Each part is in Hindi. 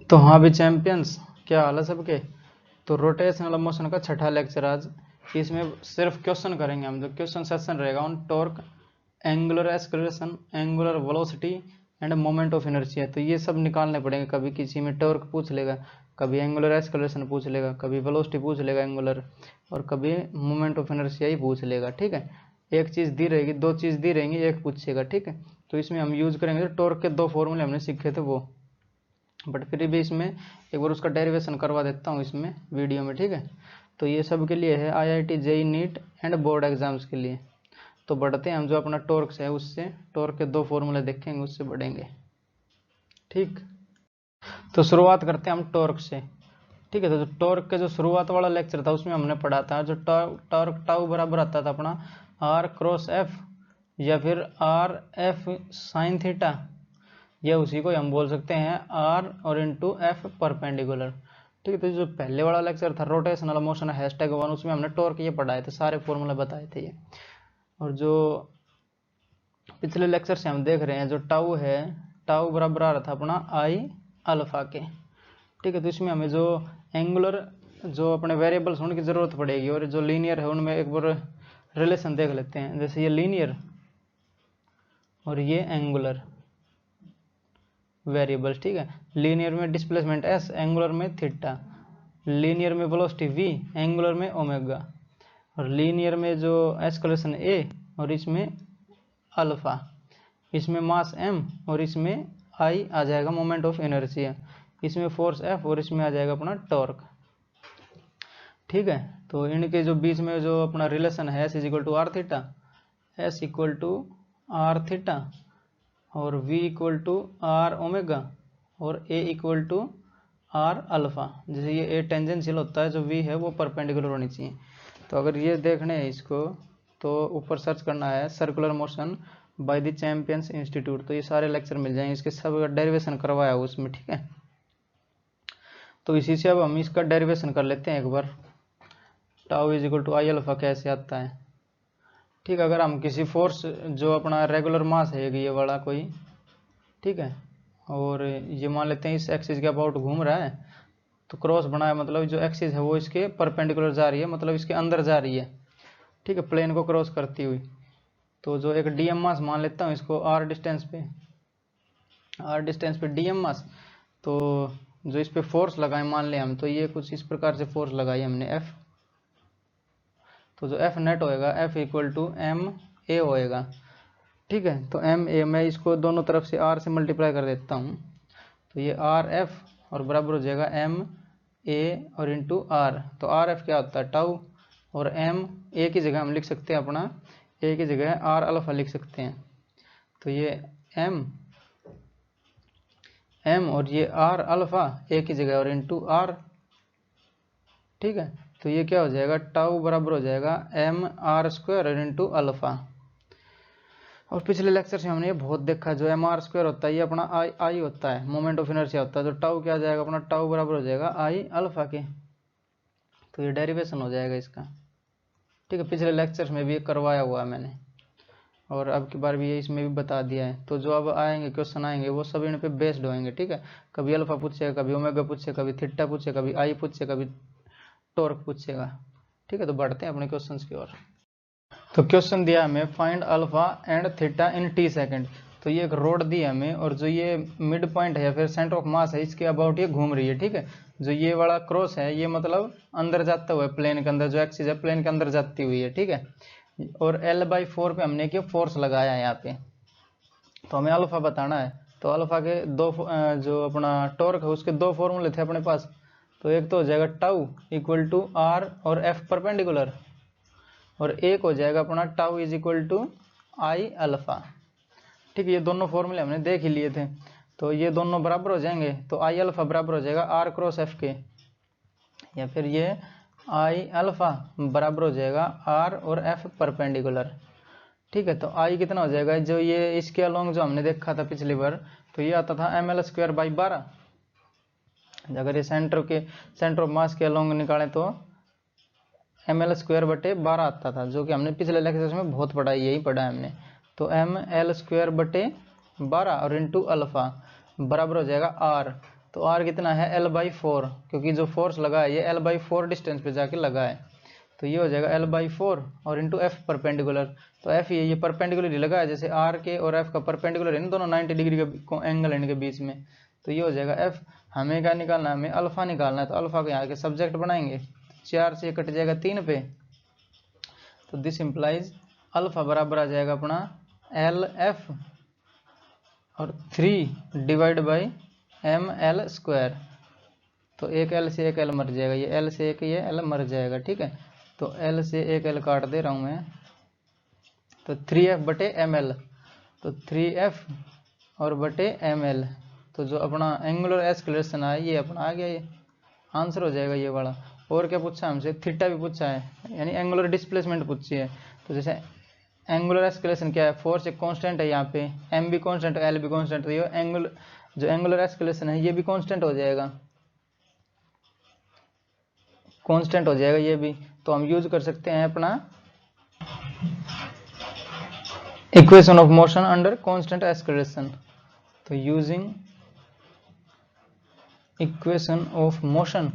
तो हाँ भी चैंपियंस, क्या हाल है सबके। तो रोटेशनल मोशन का छठा लेक्चर आज। इसमें सिर्फ क्वेश्चन करेंगे हम। जो क्वेश्चन सेशन रहेगा on torque, angular acceleration, angular velocity end moment of inertia. तो ये सब निकालने पड़ेंगे। कभी किसी में टॉर्क पूछ लेगा, कभी एंगुलर एक्सेलरेशन पूछ लेगा, कभी वेलोसिटी पूछ लेगा एंगुलर, और कभी मोमेंट ऑफ इनर्शिया ही पूछ लेगा। ठीक है, एक चीज़ दी रहेगी, दो चीज़ दी रहेंगी, एक पूछेगा। ठीक है, तो इसमें हम यूज करेंगे टॉर्क के दो फॉर्मूले हमने सीखे थे वो, बट फिर भी इसमें एक बार उसका डेरिवेशन करवा देता हूँ इसमें वीडियो में। ठीक है, तो ये सब के लिए है, IIT JEE neat and board exams के लिए। तो बढ़ते हैं हम, जो अपना टॉर्क है उससे, टॉर्क के दो फॉर्मूले देखेंगे, उससे बढ़ेंगे। ठीक, तो शुरुआत करते हैं हम टॉर्क से। ठीक है, तो जो टॉर्क के जो शुरुआत वाला लेक्चर था उसमें हमने पढ़ा था जो टॉर्क टाउ बराबर आता था अपना R क्रॉस F या फिर RF साइन थीटा, या उसी को हम बोल सकते हैं R और इंटू F परपेंडिकुलर। ठीक है, तो जो पहले वाला लेक्चर था रोटेशनल मोशन #1, उसमें हमने टॉर्क ये पढ़ाए थे, सारे फॉर्मूले बताए थे ये। और जो पिछले लेक्चर से हम देख रहे हैं जो टाउ है, टाउ बराबर आ रहा था अपना I अल्फा के। ठीक है, तो इसमें हमें जो एंगुलर जो अपने वेरिएबल्स उनकी ज़रूरत पड़ेगी, और जो लीनियर है उनमें एक बार रिलेशन देख लेते हैं। जैसे ये लीनियर और ये एंगुलर वेरिएबल्स। ठीक है, लीनियर में डिस्प्लेसमेंट s, एंगुलर में थीटा, लीनियर में वेलोसिटी v, एंगुलर में ओमेगा, और लीनियर में जो एक्सेलरेशन a और इसमें अल्फा, इसमें मास m और इसमें I आ जाएगा मोमेंट ऑफ इनर्शिया, इसमें फोर्स F और इसमें आ जाएगा अपना टॉर्क। ठीक है, तो इनके जो बीच में जो अपना रिलेशन है S equal to R theta, S equal to R theta, और V equal to R omega, और A equal to R alpha. जैसे ये A टेंजेंशियल होता है, जो V है वो परपेंडिकुलर होनी चाहिए। तो अगर ये देखने हैं इसको, तो ऊपर सर्च करना है circular motion by the champions institute, तो ये सारे लेक्चर मिल जाएंगे, इसके सब डेरिवेशन करवाया हो उसमें। ठीक है, तो इसी से अब हम इसका डेरिवेशन कर लेते हैं एक बार। Tau is equal to I alpha कैसे आता है। ठीक है, अगर हम किसी फोर्स जो अपना रेगुलर मास है ये वाला कोई, ठीक है, और ये मान लेते हैं इस एक्सिस के अबाउट घूम रहा है, तो क्रॉस बनाया, मतलब जो एक्सिस है वो इसके परपेंडिकुलर जा रही है, मतलब इसके अंदर जा रही है। ठीक है, प्लेन को क्रॉस करती हुई। तो जो एक डीएम मास मान लेता हूँ इसको आर डिस्टेंस पे डीएम मास, तो जो इस पे फोर्स लगाए मान लें हम, तो ये कुछ इस प्रकार से फोर्स लगाई हमने एफ। तो जो एफ नेट होएगा F equal to M A होएगा। ठीक है, तो एम ए, मैं इसको दोनों तरफ से आर से मल्टीप्लाई कर देता हूँ, तो ये आर एफ और बराबर हो जाएगा एम ए और इंटू आर। तो आर एफ क्या होता है टाउ, और एम ए की जगह हम लिख सकते हैं अपना, ए की जगह आर अल्फा लिख सकते हैं। तो ये एम और ये आर अल्फा ए की जगह और इंटू आर। ठीक है, तो ये क्या हो जाएगा, टाउ बराबर हो जाएगा एम आर स्क्वायर और इंटू अल्फा। और पिछले लेक्चर से हमने ये बहुत देखा, जो एम आर स्क्वायर होता है ये अपना आई होता है, मोमेंट ऑफ इनर्शिया होता है। तो टाउ क्या आ जाएगा अपना, टाउ बराबर हो जाएगा आई अल्फा के। तो ये डेरिवेशन हो जाएगा इसका। ठीक है, पिछले लेक्चर्स में भी करवाया हुआ है मैंने, और अब की बार भी ये इसमें भी बता दिया है। तो जो अब आएंगे क्वेश्चन आएंगे वो सब इन पे बेस्ड होंगे। ठीक है, कभी अल्फा पूछेगा, कभी ओमेगा पूछेगा, कभी थीटा पूछेगा, कभी आई पूछेगा, कभी टॉर्क पूछेगा। ठीक है, तो बढ़ते हैं अपने क्वेश्चंस की ओर। तो क्वेश्चन दिया हमें find alpha and theta in t second. तो ये एक रोड दी है हमें, और जो ये मिड पॉइंट है या फिर सेंटर ऑफ मास है, इसके अबाउट ये घूम रही है। ठीक है, जो ये वाला क्रॉस है ये मतलब अंदर जाता हुआ है प्लेन के अंदर, जो एक्सिस है प्लेन के अंदर जाती हुई है। ठीक है, और L/4 पे हमने क्या फोर्स लगाया है यहाँ पे, तो हमें अल्फा बताना है। तो अल्फा के दो जो अपना टॉर्क है उसके दो फॉर्मूले थे अपने पास। तो एक तो हो जाएगा टाउ इक्वल टू आर और एफ परपेंडिकुलर, और एक हो जाएगा अपना tau is equal to I alpha. ठीक है, ये दोनों फॉर्मूले हमने देख ही लिए थे, तो ये दोनों बराबर हो जाएंगे। तो आई अल्फा बराबर हो जाएगा आर क्रॉस एफ के, या फिर ये आई अल्फा बराबर हो जाएगा आर और एफ परपेंडिकुलर। ठीक है, तो आई कितना हो जाएगा, जो ये इसके अलोंग जो हमने देखा था पिछली बार, तो ये आता था एम एल स्क्वायर बाई 12। अगर ये सेंटर ऑफ मास के अलोंग निकालें तो एम एल स्क्वायर बटे 12 आता था, जो कि हमने पिछले लेक्चर में बहुत पढ़ा है, यही पढ़ा है हमने। तो एम एल स्क्वायर बटे 12 और इंटू अल्फा बराबर हो जाएगा आर। तो r कितना है l/4, क्योंकि जो फोर्स लगा है ये l/4 डिस्टेंस पे जाके लगा है, तो ये हो जाएगा l/4 और इंटू एफ परपेंडिकुलर। तो एफ ये परपेंडिकुलर ही लगा है, जैसे आर के और एफ का परपेंडिकुलर है ना, दोनों 90 डिग्री का एंगल है इनके बीच में, तो ये हो जाएगा एफ। हमें क्या निकालना है, हमें अल्फा निकालना है, तो अल्फा को यहाँ के सब्जेक्ट बनाएंगे, 4 से कट जाएगा 3 पे, तो दिस इंप्लाइज अल्फा बराबर आ जाएगा अपना एल एफ और 3 divide by M L square. तो एक एल से एक एल मर जाएगा, ये एल से एक ये एल मर जाएगा, ठीक है। तो एल से एक एल काट दे रहा हूँ मैं, तो 3f बटे एम एल, तो 3f और बटे एम एल, तो जो अपना एंगुलर एस्केलेरेशन है ये अपना आ गया, ये आंसर हो जाएगा ये वाला। और क्या पूछा हमसे, थीटा भी पूछा है, यानी एंगुलर डिस्प्लेसमेंट पूछी है। तो जैसे एंगुलर एस्केलेरेशन क्या है, फोर्स एक कांस्टेंट है यहाँ पे, एम भी कांस्टेंट है, एल भी कांस्टेंट, तो ये जो एंगुलर एस्केलेरेशन है ये भी कांस्टेंट हो जाएगा, कांस्टेंट हो जाएगा ये भी। तो हम यूज कर सकते हैं अपना equation of motion under constant acceleration. तो using equation of motion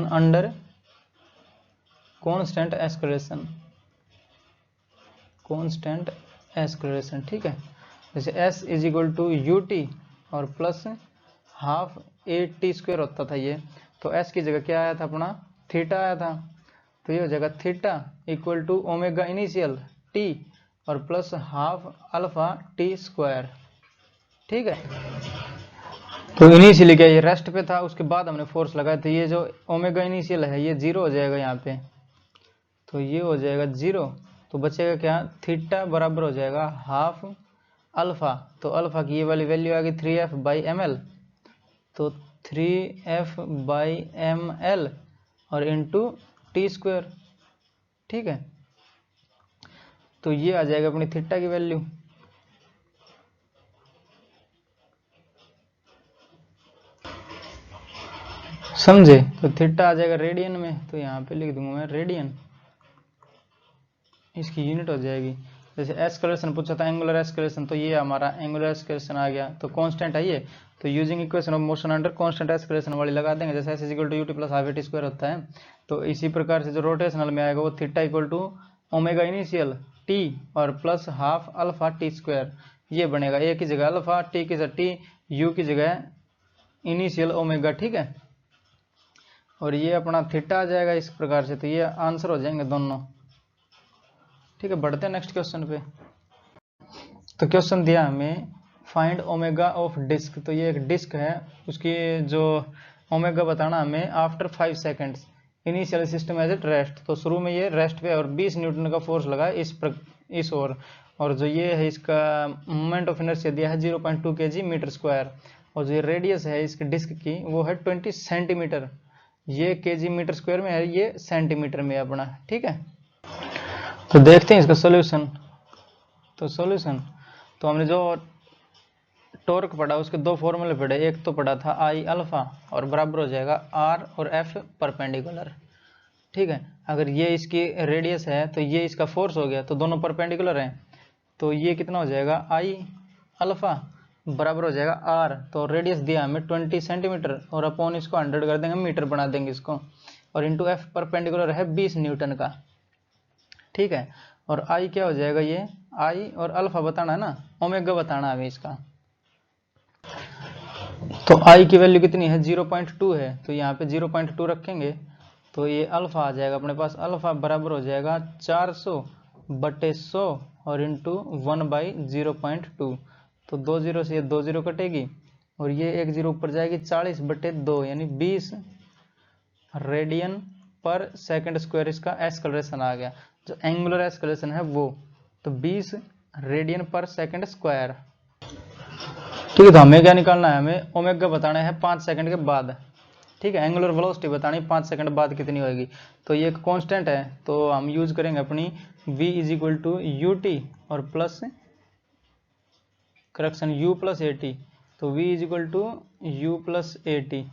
under constant acceleration, ठीक है। जैसे s is equal to you t और plus half A T square होता था ये, तो s की जगह क्या आया था अपना, थीटा आया था, तो ये हो जाएगा theta equal to omega initial t और plus half alpha T square, ठीक है। तो इनिशियली क्या ये रेस्ट पे था, उसके बाद हमने फोर्स लगाया, तो ये जो ओमेगा इनिशियल है ये 0 हो जाएगा यहाँ पे, तो ये हो जाएगा 0, तो बचेगा क्या, थीटा बराबर हो जाएगा हाफ अल्फा, तो अल्फा की ये वाली वैल्यू आ गई 3f बाई एम एल, तो 3f बाई एम एल और इंटू टी स्क्वायर, ठीक है। तो ये आ जाएगा अपनी थीटा की वैल्यू, समझे। तो थीटा आ जाएगा रेडियन में, तो यहाँ पे लिख दूंगा मैं रेडियन, इसकी यूनिट हो जाएगी। जैसे एस्केलेरेशन पूछा था एंगुलर एस्केलेरेशन, तो ये हमारा एंगुलर एस्केलेरेशन आ गया, तो कांस्टेंट है ये, तो using equation of motion under constant acceleration वाली लगा देंगे, जैसे S equal to you T plus half A T square होता है। तो इसी प्रकार से जो रोटेशनल में आएगा वो theta equal to omega initial t और plus half alpha T square, ये बनेगा, ए की जगह अल्फा, टी की जगह टी, यू की जगह इनिशियल ओमेगा, ठीक है। और ये अपना थीटा आ जाएगा इस प्रकार से, तो ये आंसर हो जाएंगे दोनों, ठीक है। बढ़ते हैं नेक्स्ट क्वेश्चन पे। तो क्वेश्चन दिया हमें फाइंड ओमेगा ऑफ डिस्क, तो ये एक डिस्क है, उसकी जो ओमेगा बताना हमें after 5 seconds, initial system as at rest, तो शुरू में ये रेस्ट पे और 20 न्यूटन का फोर्स लगा इस और जो ये है इसका मोमेंट ऑफ इनर्शिया दिया है 0.2 kg मीटर स्क्वायर, और जो ये रेडियस है इसके डिस्क की वो है 20 सेंटीमीटर, ये kg मीटर स्क्वायर में है, ये सेंटीमीटर में अपना, ठीक है। तो देखते हैं इसका सॉल्यूशन। तो सॉल्यूशन, तो हमने जो टॉर्क पढ़ा उसके दो फॉर्मूले पढ़े, एक तो पढ़ा था आई अल्फा और बराबर हो जाएगा आर और एफ परपेंडिकुलर, ठीक है। अगर ये इसकी रेडियस है तो ये इसका फोर्स हो गया, तो दोनों परपेंडिकुलर हैं, तो ये कितना हो जाएगा आई अल्फा बराबर हो जाएगा आर, तो रेडियस दिया हमें 20 सेंटीमीटर और अपॉन इसको 100 कर देंगे, मीटर बना देंगे इसको, और इंटू एफ परपेंडिकुलर है 20 न्यूटन का, ठीक है। और आई क्या हो जाएगा, ये आई और अल्फा बताना है ना, ओमेगा बताना है हमें इसका, तो आई की वैल्यू कितनी है 0.2 है, तो यहाँ पे 0.2 रखेंगे, तो ये अल्फा आ जाएगा अपने पास, अल्फा बराबर हो जाएगा 400 बटे 100 और इंटू 1/0.2, तो 2 0 से ये 2 0 कटेगी और ये 1 0 ऊपर जाएगी, 40 बटे 2 यानी 20 रेडियन पर सेकंड स्क्वायर इसका एस्केलेरेशन आ गया, जो एंगुलर एस्केलेरेशन है वो, तो 20 रेडियन पर सेकंड स्क्वायर, ठीक है। तो हमें क्या निकालना है, हमें ओमेगा बताना है 5 सेकंड के बाद, ठीक है। एंगुलर वेलोसिटी बतानी 5 सेकंड बाद कितनी होगी, तो ये एक कांस्टेंट है, तो हम यूज करेंगे अपनी v is equal to you t और प्लस करेक्शन u प्लस ए टी, तो v is equal to you plus A t,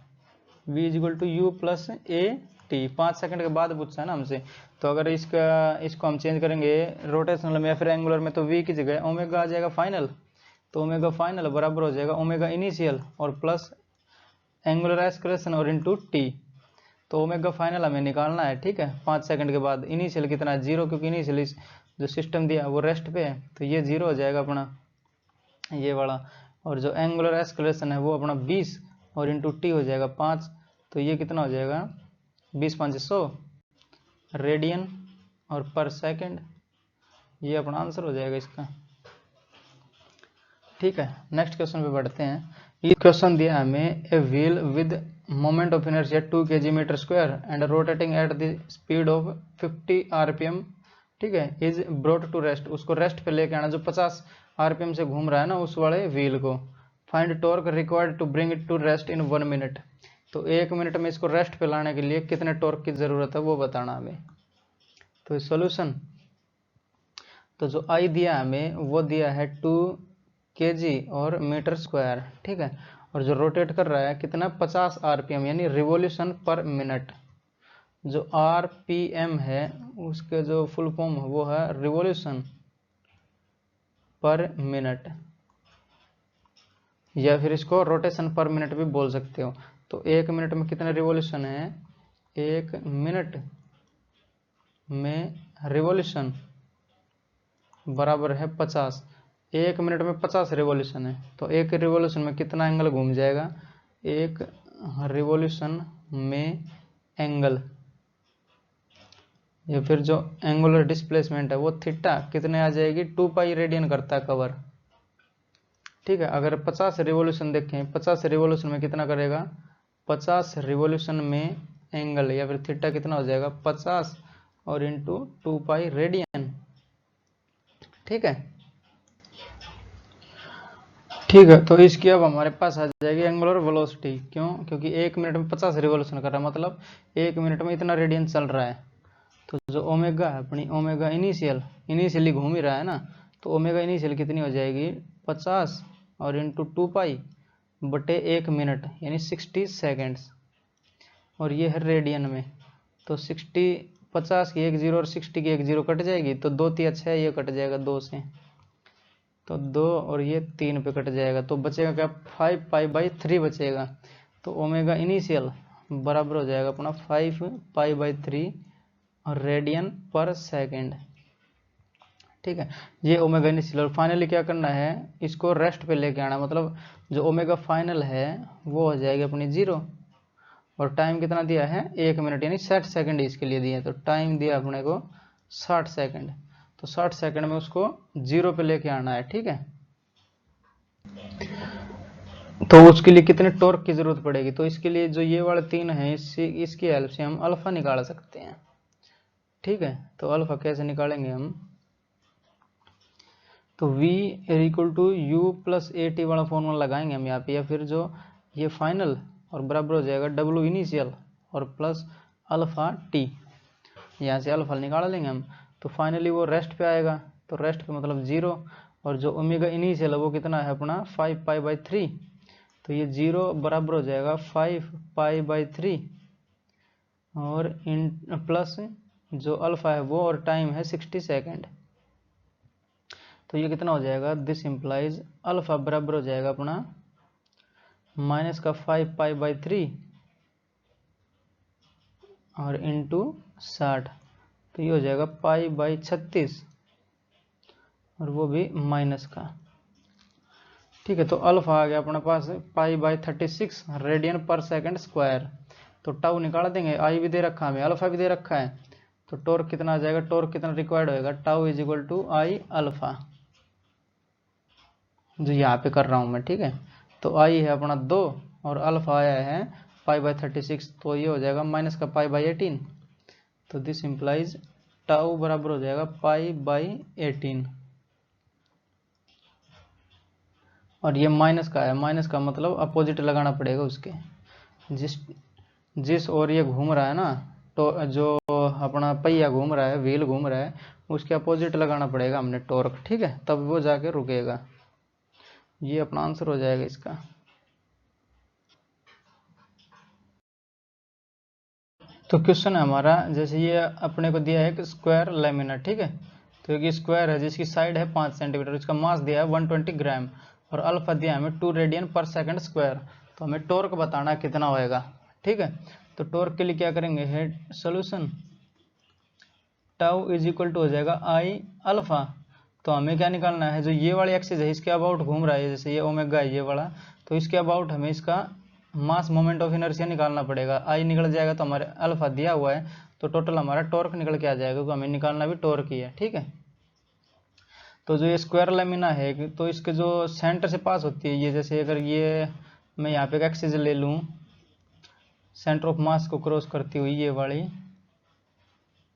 v is equal to you plus A t, 5 second के बाद पूछा है ना हमसे, तो अगर इसको हम चेंज करेंगे रोटेशनल में या फिर एंगुलर में, तो v की जगह ओमेगा आ जाएगा फाइनल, तो ओमेगा फाइनल बराबर हो जाएगा ओमेगा इनिशियल और प्लस एंगुलर एक्सेलरेशन और इनटू टी। तो ओमेगा फाइनल हमें निकालना है, ठीक है, 5 सेकंड के बाद। इनिशियल कितना है 0, क्योंकि इनिशियल जो सिस्टम दिया वो रेस्ट पे है, तो ये 0 हो जाएगा अपना ये वाला। और जो एंगुलर एक्सेलरेशन है वो अपना 20 और इनटू टी हो जाएगा 5, तो ये कितना हो जाएगा 20 5 100 रेडियन और पर सेकंड। ये अपना आंसर हो जाएगा इसका, ठीक है। नेक्स्ट क्वेश्चन पे बढ़ते हैं। ये क्वेश्चन दिया हमें a wheel with moment of inertia 2 kg/m² and rotating at the speed of 50 rpm, ठीक है, इज ब्रोट टू रेस्ट। उसको रेस्ट पे लेके आना, जो 50 rpm से घूम रहा है ना उस वाले व्हील को। Find torque required to bring it to rest in 1 minute. तो 1 मिनट में इसको रेस्ट पे लाने के लिए कितने टॉर्क की जरूरत है वो बताना हमें। तो सॉल्यूशन, तो जो आई दिया हमें वो दिया है 2 kg और मीटर स्क्वायर, ठीक है। और जो रोटेट कर रहा है कितना 50 rpm यानी रिवॉल्यूशन पर मिनट। जो rpm है उसके जो फुल फॉर्म है वो है रिवॉल्यूशन पर मिनट, या फिर इसको रोटेशन पर मिनट भी बोल सकते हो। तो 1 मिनट में कितने रिवॉल्यूशन है, 1 मिनट में रिवॉल्यूशन बराबर है 50। 1 मिनट में 50 रिवॉल्यूशन है, तो एक रिवॉल्यूशन में कितना एंगल घूम जाएगा, एक रिवॉल्यूशन में एंगल या फिर जो एंगुलर डिस्प्लेसमेंट है वो थीटा कितने आ जाएगी 2 पाई रेडियन करता है कवर, ठीक है। अगर 50 रिवॉल्यूशन देखें, 50 रिवॉल्यूशन में कितना करेगा, 50 रिवॉल्यूशन में एंगल या फिर थीटा कितना हो जाएगा 50 और इंटू 2 पाई रेडियन, ठीक है। ठीक है, तो इसकी अब हमारे पास आ जाएगी एंगुलर वेलोसिटी। क्यों, क्योंकि 1 मिनट में 50 रिवॉल्यूशन कर रहा है, मतलब 1 मिनट में इतना रेडियन चल रहा है। तो जो ओमेगा है अपनी, ओमेगा इनिशियली घूम ही रहा है ना, तो ओमेगा इनिशियल कितनी हो जाएगी 50 और इंटू 2 पाई बटे 1 मिनट यानी 60 सेकेंड्स। और ये है रेडियन में, तो 60 50 की 1 0 और 60 की 1 0 कट जाएगी, तो 2 3 6 ये कट जाएगा 2 से, तो 2 और ये 3 पे कट जाएगा, तो बचेगा क्या 5 पाई बाई 3 बचेगा। तो ओमेगा इनिशियल बराबर हो जाएगा अपना 5 पाई बाई 3 और रेडियन पर सेकेंड, ठीक है। ये ओमेगा इनिशियल। और फाइनली क्या करना है, इसको रेस्ट पे लेके आना, मतलब जो ओमेगा फाइनल है वो हो जाएगी अपनी 0। और टाइम कितना दिया है 1 मिनट यानी 60 सेकेंड इसके लिए दिया है, तो टाइम दिया अपने को 60 सेकेंड। तो 60 सेकंड में उसको 0 पे लेके आना है, ठीक है। तो उसके लिए कितने टॉर्क की जरूरत पड़ेगी, तो इसके लिए जो ये वाले 3 हैं इसकी हेल्प से हम अल्फा निकाल सकते हैं, ठीक है। तो अल्फा कैसे निकालेंगे हम, तो V equal to you plus A T वाला फॉर्मूला लगाएंगे हम यहाँ पे, या फिर जो ये फाइनल और बराबर हो जाएगा W इनिशियल और प्लस अल्फा टी, यहाँ से अल्फा निकाल लेंगे हम। तो फाइनली वो रेस्ट पे आएगा, तो रेस्ट पे मतलब 0, और जो ओमेगा इनिशियल है वो कितना है अपना 5 पाई बाई 3, तो ये 0 बराबर हो जाएगा 5 पाई बाई 3 और इन प्लस जो अल्फा है वो और टाइम है 60 सेकेंड। तो ये कितना हो जाएगा, दिस इम्प्लाइज अल्फा बराबर हो जाएगा अपना माइनस का 5 पाई बाई 3 और इंटू 60, तो ये हो जाएगा पाई बाई 36 और वो भी माइनस का, ठीक है। तो अल्फा आ गया अपने पास पाई बाई 36 रेडियन पर सेकंड स्क्वायर। तो टाउ निकाल देंगे, आई भी दे रखा है हमें, अल्फा भी दे रखा है, तो टॉर्क कितना आ जाएगा, टॉर्क कितना रिक्वायर्ड होएगा, tau is equal to I alpha, जो यहाँ पे कर रहा हूँ मैं, ठीक है। तो आई है अपना 2 और अल्फा आया है पाई बाई 36, तो ये हो जाएगा माइनस का पाई बाई 18, तो दिस इम्प्लाइज टाउ बराबर हो जाएगा पाई बाई 18। और ये माइनस का है, माइनस का मतलब अपोजिट लगाना पड़ेगा उसके, जिस और ये घूम रहा है ना, तो जो अपना पहिया घूम रहा है, व्हील घूम रहा है, उसके अपोजिट लगाना पड़ेगा हमने टॉर्क, ठीक है, तब वो जाके रुकेगा। ये अपना आंसर हो जाएगा इसका। तो क्वेश्चन है हमारा, जैसे ये अपने को दिया है कि स्क्वायर लैमिना, ठीक है। तो एक स्क्वायर है जिसकी साइड है 5 सेंटीमीटर, इसका मास दिया है 120 ग्राम। और अल्फा दिया हमें 2 रेडियन पर सेकंड स्क्वायर। तो हमें टॉर्क बताना कितना होएगा, ठीक है। तो टॉर्क के लिए क्या करेंगे, है solution tau is equal to हो जाएगा आई अल्फा। तो हमें क्या निकालना है, जो ये वाली एक्सिस है इसके अबाउट घूम रहा है, जैसे ये ओमेगा है ये वाला, तो इसके अबाउट हमें इसका मास मोमेंट ऑफ इनर्शिया निकालना पड़ेगा। आई निकल जाएगा तो हमारे अल्फा दिया हुआ है, तो टोटल हमारा टॉर्क निकल के आ जाएगा, क्योंकि हमें निकालना भी टॉर्क ही है, ठीक है। तो जो ये स्क्वायर लेमिना है, तो इसके जो सेंटर से पास होती है ये, जैसे अगर ये मैं यहाँ पे एक एक्सिस ले लूँ सेंटर ऑफ मास को क्रॉस करती हुई ये वाली,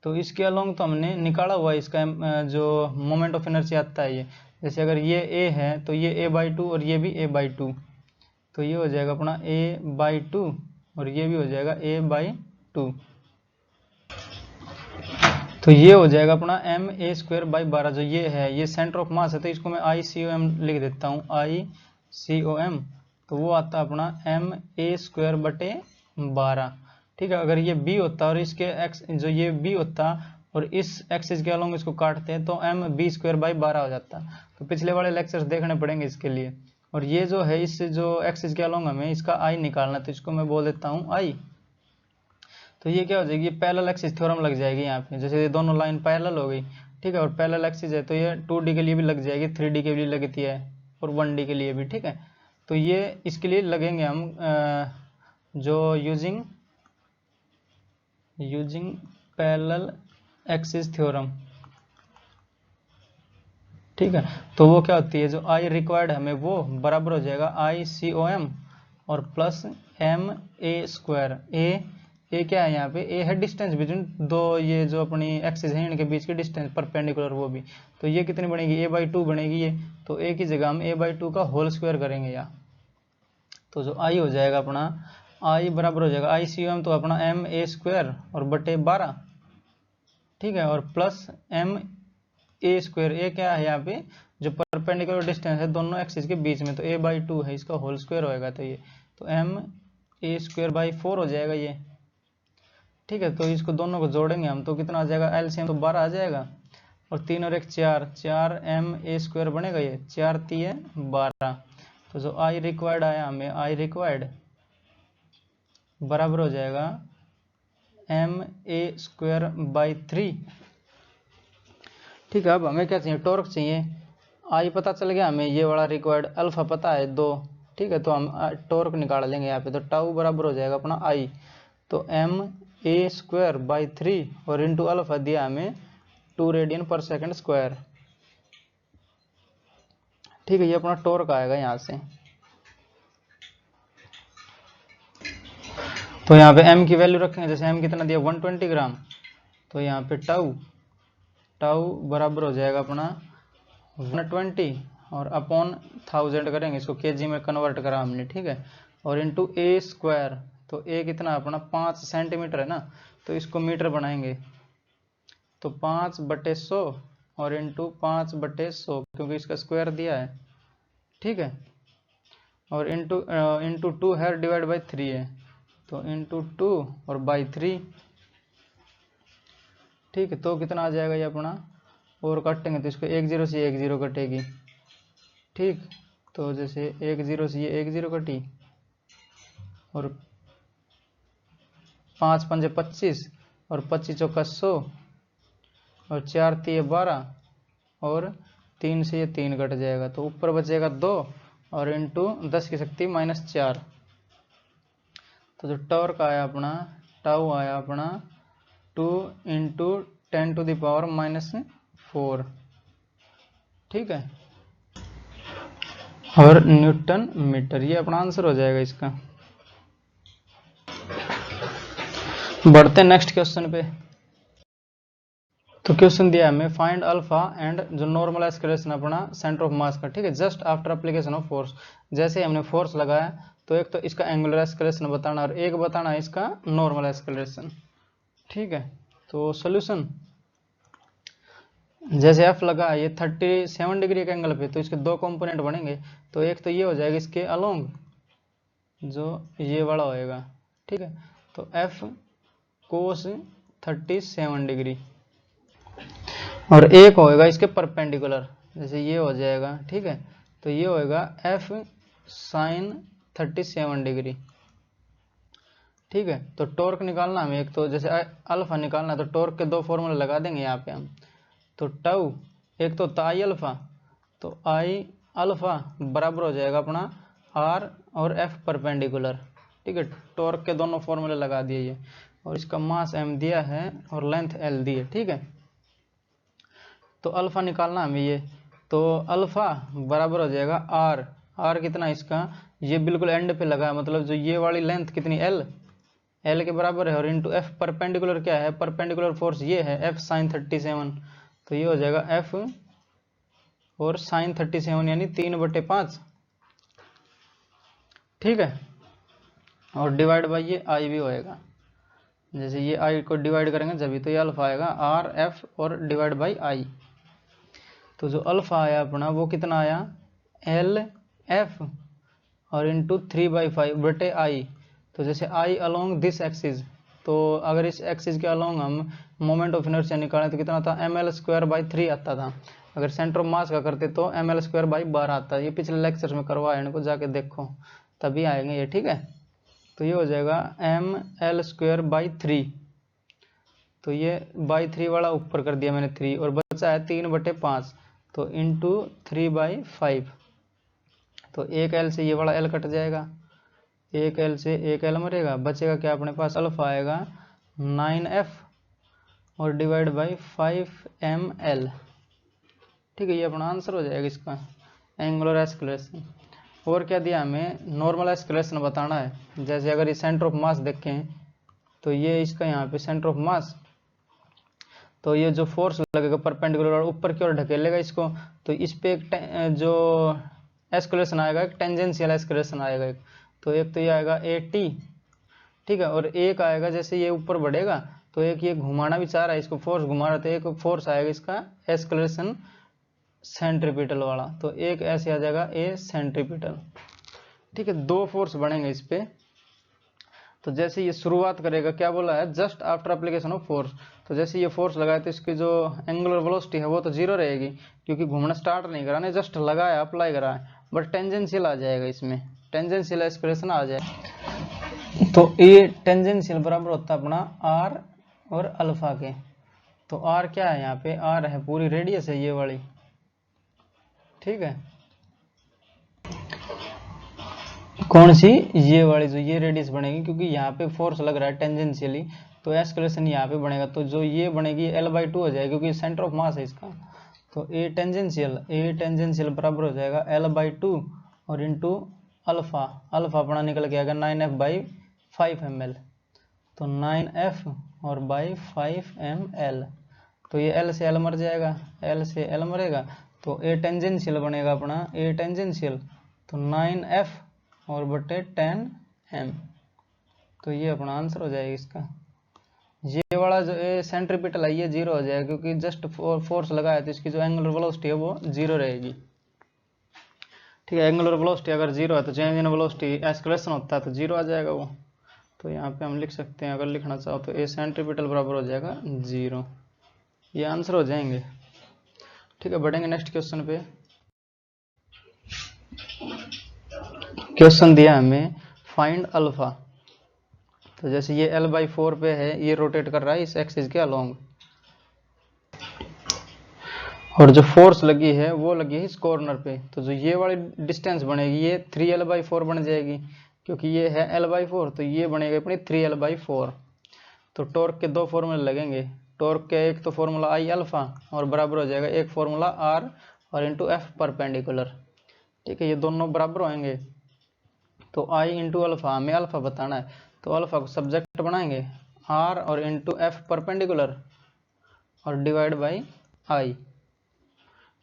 तो इसके अलोंग तो हमने निकाला हुआ है इसका जो मोमेंट ऑफ इनर्शिया आता है ये, जैसे अगर ये ए है तो ये a/2 और ये भी a/2, तो ये हो जाएगा अपना a/2 और ये भी हो जाएगा a/2, तो ये हो जाएगा अपना ma²/12। जो ये है ये सेंटर ऑफ मास है, तो इसको मैं ICOM लिख देता हूँ, ICOM, तो वो आता है अपना ma²/12, ठीक है। अगर ये b होता और इसके एक्स जो ये b होता और इस एक्सिस के अलोंग इसको काटते हैं तो mb²/12 हो जाता। तो पिछले वाले लेक्चर्स देखने पड़ेंगे इसके लिए। और ये जो है इस जो एक्सिस के अलोंग हमें इसका i निकालना, तो इसको मैं बोल देता हूँ i। तो ये क्या हो जाएगी, पैरेलल एक्सिस थ्योरम लग जाएगी यहाँ पे, जैसे ये दोनों लाइन पैरेलल हो गई, ठीक है। और पैरेलल एक्सिस है तो ये 2D के लिए भी लग जाएगी, 3D के लिए लगती है और 1D के लिए भी, ठीक है। तो ये इसके लिए लगेंगे हम जो यूजिंग पैरेलल एक्सिस थ्योरम, ठीक है। तो वो क्या होती है, जो आई रिक्वायर्ड हमें वो बराबर हो जाएगा ICOM और प्लस ma²। ए क्या है यहाँ पे, ए है डिस्टेंस बिटवीन दो ये जो अपनी एक्सिस है इनके बीच की डिस्टेंस परपेंडिकुलर, वो भी तो ये कितनी बनेगी a/2 बनेगी ये, तो ए की जगह हम a/2 का होल स्क्वायर करेंगे यहाँ। तो जो आई हो जाएगा अपना आई बराबर हो जाएगा ICOM तो अपना ma² और बटे 12, ठीक है, और प्लस ma²। ए क्या है यहाँ पे, जो परपेंडिकुलर डिस्टेंस है दोनों एक्सिस के बीच में, तो a/2 है इसका होल स्क्वायर होएगा, तो ये तो ma²/4 हो जाएगा ये, ठीक है। तो इसको दोनों को जोड़ेंगे हम तो कितना आ जाएगा, LCM तो 12 आ जाएगा, और 3 और 1 4 ma² बनेगा, ये 4 3 12। तो जो आई रिक्वायर्ड आया हमें, आई रिक्वायर्ड बराबर हो जाएगा ma²/3, ठीक है। अब हमें क्या चाहिए, टॉर्क चाहिए। आई पता चल गया हमें, ये वाला रिक्वायर्ड, अल्फा पता है 2, ठीक है। तो हम टॉर्क निकाल लेंगे यहाँ पे, तो टाउ बराबर हो जाएगा अपना आई, तो ma²/3 और इंटू अल्फा दिया हमें 2 रेडियन पर सेकंड स्क्वायर, ठीक है। ये अपना टॉर्क आएगा यहाँ से। तो यहाँ पे m की वैल्यू रखेंगे, जैसे m कितना दिया 120 ग्राम, तो यहाँ पे टाउ बराबर हो जाएगा अपना 120 और अपॉन 1000 करेंगे, इसको kg में कन्वर्ट करा हमने, ठीक है। और इंटू a², तो a कितना अपना 5 सेंटीमीटर है ना, तो इसको मीटर बनाएंगे, तो 5/100 और इंटू 5/100 क्योंकि इसका स्क्वायर दिया है, ठीक है। और इंटू 2 है डिवाइड बाई 3 है, तो इंटू 2 और बाई 3, ठीक है। तो कितना आ जाएगा ये अपना, और काटेंगे तो इसको 1 0 से 1 0 कटेगी, ठीक। तो जैसे 1 0 से ये 1 0 कटी, और 5 5 25 और 25 चौका 100 और 4 3 12 और 3 से ये 3 कट जाएगा, तो ऊपर बचेगा 2 और इंटू 10 की शक्ति -4। तो जो टॉर्क आया अपना, टाउ आया अपना 2 × 10⁻⁻⁴, ठीक है, और न्यूटन मीटर, ये अपना आंसर हो जाएगा इसका। बढ़ते नेक्स्ट क्वेश्चन पे। तो क्वेश्चन दिया हमें फाइंड अल्फा एंड जो नॉर्मल एक्सेलरेशन अपना सेंटर ऑफ मास का, ठीक है, just after application of force. जैसे हमने फोर्स लगाया तो एक तो इसका एंगुलर एक्सेलरेशन बताना और एक बताना है इसका नॉर्मल एक्सेलरेशन, ठीक है। तो सोल्यूशन, जैसे एफ लगा ये 37 डिग्री के एंगल पे, तो इसके दो कंपोनेंट बनेंगे, तो एक तो ये हो जाएगा इसके अलोंग जो ये वाला होएगा, ठीक है, तो एफ कोस 37 डिग्री, और एक होएगा इसके परपेंडिकुलर, जैसे ये हो जाएगा, ठीक है। तो ये होएगा f sin 37 डिग्री। ठीक है, तो टॉर्क निकालना हमें, एक तो जैसे अल्फा निकालना है तो टॉर्क के दो फॉर्मूले लगा देंगे यहाँ पे हम। तो टाउ एक तो होता आई अल्फा, तो आई अल्फा बराबर हो जाएगा अपना आर और एफ परपेंडिकुलर। ठीक है, टॉर्क के दोनों फॉर्मूले लगा दिए ये, और इसका मास m दिया है और लेंथ l दी है। ठीक है, तो अल्फा निकालना हमें ये, तो अल्फा बराबर हो जाएगा आर, आर कितना इसका, ये बिल्कुल एंड पे लगा है, मतलब जो ये वाली लेंथ कितनी l, l के बराबर है, और इंटू एफ परपेंडिकुलर क्या है, परपेंडिकुलर फोर्स ये है f sin 37, तो ये हो जाएगा f और sin 37 यानी 3/5। ठीक है, और डिवाइड बाई ये i भी होएगा, जैसे ये i को डिवाइड करेंगे जब तो ये अल्फा आएगा आर एफ और डिवाइड बाई i। तो जो अल्फा आया अपना वो कितना आया एल एफ और इंटू 3/5/i। तो जैसे i अलोंग दिस एक्सिस, तो अगर इस एक्सिस के अलोंग हम मोमेंट ऑफ इनर्शिया निकालें तो कितना था ml²/3 आता था। अगर सेंटर ऑफ मास का करते तो ml²/12 आता है। ये पिछले लेक्चर में करवाया, इनको जाके देखो तभी आएंगे ये। ठीक है, तो ये हो जाएगा ml²/3, तो ये बाई 3 वाला ऊपर कर दिया मैंने 3, और बचा है 3/5, तो इंटू 3/5, तो एक एल से ये वाला एल कट जाएगा, एक एल से एक एल मरेगा, बचेगा क्या अपने पास, अल्फा आएगा 9f और डिवाइड बाई 5ml। ठीक है, ये अपना आंसर हो जाएगा इसका एंगुलर एस्केलेशन। और क्या दिया हमें, नॉर्मल एस्केलेशन बताना है। जैसे अगर ये सेंटर ऑफ मास देखें तो ये इसका यहाँ पे सेंटर ऑफ मास, तो ये जो फोर्स लगेगा परपेंडिकुलर और ऊपर की ओर ढकेलेगा इसको, तो इस पे एक जो एस्केलेशन आएगा, एक टेंजेंशियल एस्केलेशन आएगा एक, तो एक तो ये आएगा at। ठीक है, और एक आएगा जैसे ये ऊपर बढ़ेगा तो एक ये घुमाना भी चाह रहा है इसको, फोर्स घुमा रहा, तो एक फोर्स आएगा इसका एस्केलेशन सेंट्रीपिटल वाला, तो एक ऐसे आ जाएगा ए सेंट्रीपिटल। ठीक है, दो फोर्स बनेंगे इस पे। तो जैसे ये शुरुआत करेगा, क्या बोला है, just after application of force, तो जैसे ये फोर्स लगाए तो इसकी जो एंगुलर वेलोसिटी है वो तो जीरो रहेगी, क्योंकि घूमना स्टार्ट नहीं करा ना, जस्ट लगाया अप्लाई करा है, बट टेंजेंशियल आ जाएगा इसमें, टेंजेंशियल एक्सप्रेशन आ जाएगा। तो ये टेंजेंशियल बराबर होता है अपना आर और अल्फा के। तो आर क्या है, यहाँ पे आर है पूरी रेडियस है ये वाली। ठीक है, कौन सी, ये वाली जो ये रेडियस बनेगी, क्योंकि यहाँ पे फोर्स लग रहा है टेंजेंशियली, तो एस्केलेशन यहाँ पे बनेगा, तो जो ये बनेगी l/2 हो जाएगी, क्योंकि सेंटर ऑफ मास है इसका। तो ए टेंजेंशियल बराबर हो जाएगा l/2 और इंटू अल्फा, अल्फा अपना निकल के आएगा 9f/5ml, तो 9f और बाई 5ml, तो ये l से l मर जाएगा, l से l मरेगा, तो ए टेंजेंशियल बनेगा अपना, ए टेंजेंशियल तो 9f और बटे 10m, तो ये अपना आंसर हो जाएगा इसका। ये वाला जो ए सेंट्रीपिटल है ये जीरो हो जाएगा, क्योंकि जस्ट फोर्स लगाया तो इसकी जो एंगुलर वेलोसिटी है वो जीरो रहेगी। ठीक है, एंगुलर वेलोसिटी अगर जीरो है तो चेंज इन वेलोसिटी एस्केलेशन होता है तो जीरो आ जाएगा वो। तो यहाँ पे हम लिख सकते हैं, अगर लिखना चाहो तो ए सेंट्रीपिटल बराबर हो जाएगा जीरो, ये आंसर हो जाएंगे। ठीक है, बढ़ेंगे नेक्स्ट क्वेश्चन पे। क्वेश्चन दिया हमें फाइंड अल्फा, तो जैसे ये l/4 पे है, ये रोटेट कर रहा है इस एक्सिस के अलोंग, और जो फोर्स लगी है वो लगी है इस कॉर्नर पे, तो जो ये वाली डिस्टेंस बनेगी ये 3l/4 बन जाएगी, क्योंकि ये है l/4, तो ये बनेगी अपनी 3l/4। तो टॉर्क के दो फॉर्मूले लगेंगे, टॉर्क के एक तो फॉर्मूला आई अल्फा और बराबर हो जाएगा एक फॉर्मूला आर और इंटू एफ परपेंडिकुलर। ठीक है, ये दोनों बराबर होंगे, तो आई इंटू अल्फा, हमें अल्फा बताना है, तो अल्फा को सब्जेक्ट बनाएंगे आर और इंटू एफ परपेंडिकुलर और डिवाइड बाई आई।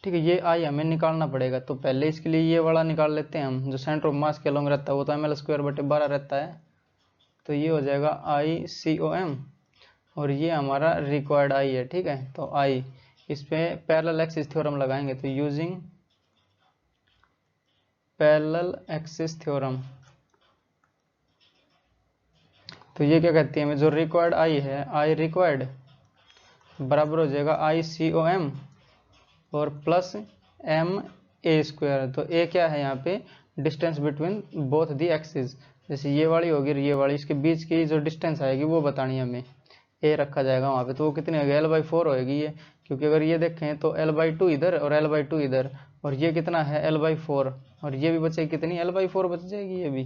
ठीक है, ये आई हमें निकालना पड़ेगा, तो पहले इसके लिए ये वाला निकाल लेते हैं हम, जो सेंटर ऑफ मास के अलोंग रहता है वो तो ml²/12 रहता है, तो ये हो जाएगा ICOM और ये हमारा रिक्वायर्ड आई है। ठीक है, तो आई इस पे पैरेलल एक्सिस थ्योरम लगाएंगे, तो यूजिंग पैरेलल एक्सिस थ्योरम, तो ये क्या कहती है हमें, जो रिक्वायर्ड आई है, आई रिक्वायर्ड बराबर हो जाएगा ICOM और प्लस ए स्क्वायर। तो ए क्या है यहाँ पे, distance between both the axis, जैसे ये वाली होगी और ये वाली, इसके बीच की जो डिस्टेंस आएगी वो बतानी है हमें, ए रखा जाएगा वहाँ पे। तो वो कितनी होगी, L/4 होगी ये, क्योंकि अगर ये देखें तो L/2 इधर और L/2 इधर, और ये कितना है L/4, और ये भी बचेगी कितनी, L/4 बच जाएगी ये भी,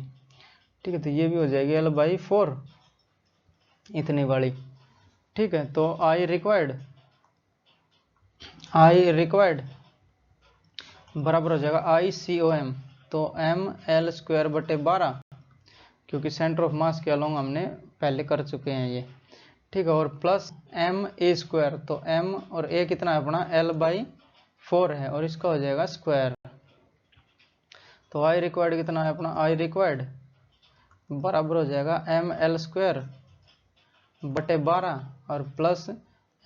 ठीक है। तो ये भी हो जाएगी L/4 इतनी वाली, ठीक है। तो आई रिक्वायर्ड बराबर हो जाएगा ICOM, तो ML²/12, क्योंकि सेंटर ऑफ मास के अलोंग हमने पहले कर चुके हैं ये, ठीक है। और प्लस MA², तो M और A कितना है अपना, L/4 है, और इसका हो जाएगा स्क्वायर। तो आई रिक्वायर्ड कितना है अपना, आई रिक्वायर्ड बराबर हो जाएगा ML²/12 और प्लस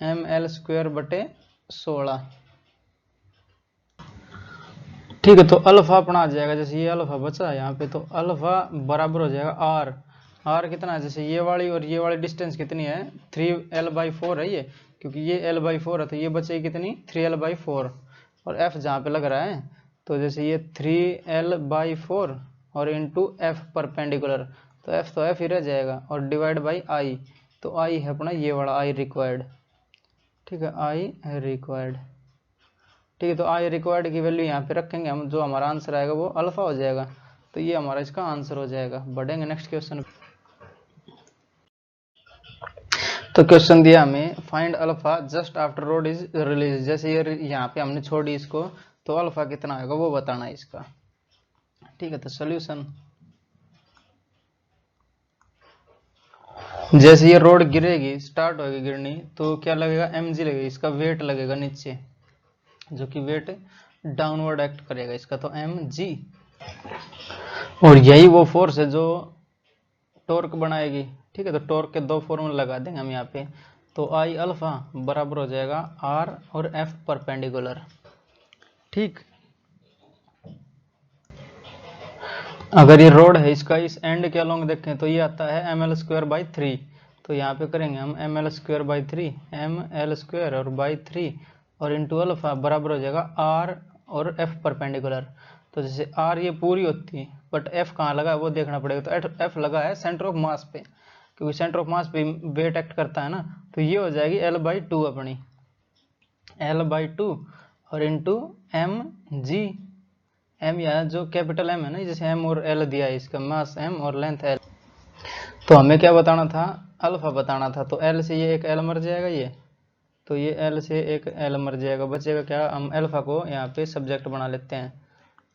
ML²/16, ठीक है। तो अल्फा अपना आ जाएगा, जैसे ये अल्फा बचा है यहाँ पे, तो अल्फा बराबर हो जाएगा आर कितना है, जैसे ये वाली और ये वाली डिस्टेंस कितनी है, 3L/4 है ये, क्योंकि ये L/4 है, तो ये बचेगी कितनी, 3L/4, और F जहाँ पे लग रहा है, तो जैसे ये 3L/4 और इंटू F परपेंडिकुलर, तो F ही रह जाएगा, और डिवाइड बाई आई, तो आई है अपना ये वाला आई रिक्वायर्ड, ठीक है, आई रिक्वायर्ड, ठीक है। तो आई रिक्वायर्ड की वैल्यू यहाँ पे रखेंगे हम, जो हमारा आंसर आएगा वो अल्फा हो जाएगा, तो ये हमारा इसका आंसर हो जाएगा। बढ़ेंगे नेक्स्ट क्वेश्चन। तो क्वेश्चन दिया हमें, find alpha just after road is release, जैसे ये यहाँ पे हमने छोड़ी इसको, तो अल्फा कितना आएगा वो बताना है इसका, ठीक है। तो सोल्यूशन, जैसे ये रोड गिरेगी, स्टार्ट होगी गिरनी, तो क्या लगेगा, mg लगेगा, इसका वेट लगेगा नीचे, जो कि वेट डाउनवर्ड एक्ट करेगा इसका, तो mg, और यही वो फोर्स है जो टॉर्क बनाएगी, ठीक है। तो टॉर्क के दो फॉर्मूला लगा देंगे हम यहाँ पे, तो आई अल्फा बराबर हो जाएगा R और F परपेंडिकुलर, ठीक। अगर ये रोड है, इसका इस एंड के अलोंग देखें तो ये आता है ML²/3, तो यहाँ पे करेंगे हम ML²/3, ML² और बाई 3 और इंटू अल्फा बराबर हो जाएगा R और F परपेंडिकुलर। तो जैसे R ये पूरी होती है, बट F कहाँ लगा है वो देखना पड़ेगा, तो F लगा है सेंटर ऑफ मास पे, क्योंकि सेंटर ऑफ मास पे वेट एक्ट करता है ना, तो ये हो जाएगी L/2 अपनी, L/2 और इंटू mg, m या जो कैपिटल M है ना, जैसे M और L दिया है, इसका मास M और लेंथ L, तो हमें क्या बताना था, अल्फा बताना था। तो L से ये एक L मर जाएगा ये, तो ये L से एक L मर जाएगा, बचेगा क्या, हम अल्फा को यहाँ पे सब्जेक्ट बना लेते हैं,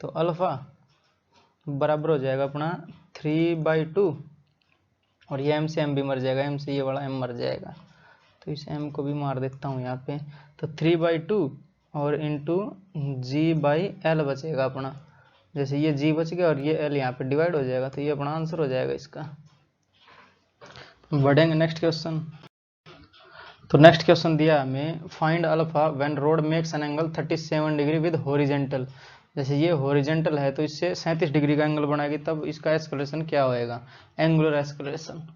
तो अल्फा बराबर हो जाएगा अपना 3/2, और ये M से M भी मर जाएगा, M से ये वाला M मर जाएगा, तो इस M को भी मार देता हूँ यहाँ पे, तो 3/2 और इंटू G/L बचेगा अपना, जैसे ये G बच गया और ये L यहाँ पे डिवाइड हो जाएगा, तो ये अपना आंसर हो जाएगा इसका। बढ़ेंगे नेक्स्ट क्वेश्चन। तो नेक्स्ट क्वेश्चन दिया हमें, find alpha when road makes an angle 37 degree with horizontal, जैसे ये हॉरिजेंटल है तो इससे 37 डिग्री का एंगल बनाएगी, तब इसका एक्सेलरेशन क्या होएगा, एंगुलर एक्सेलरेशन,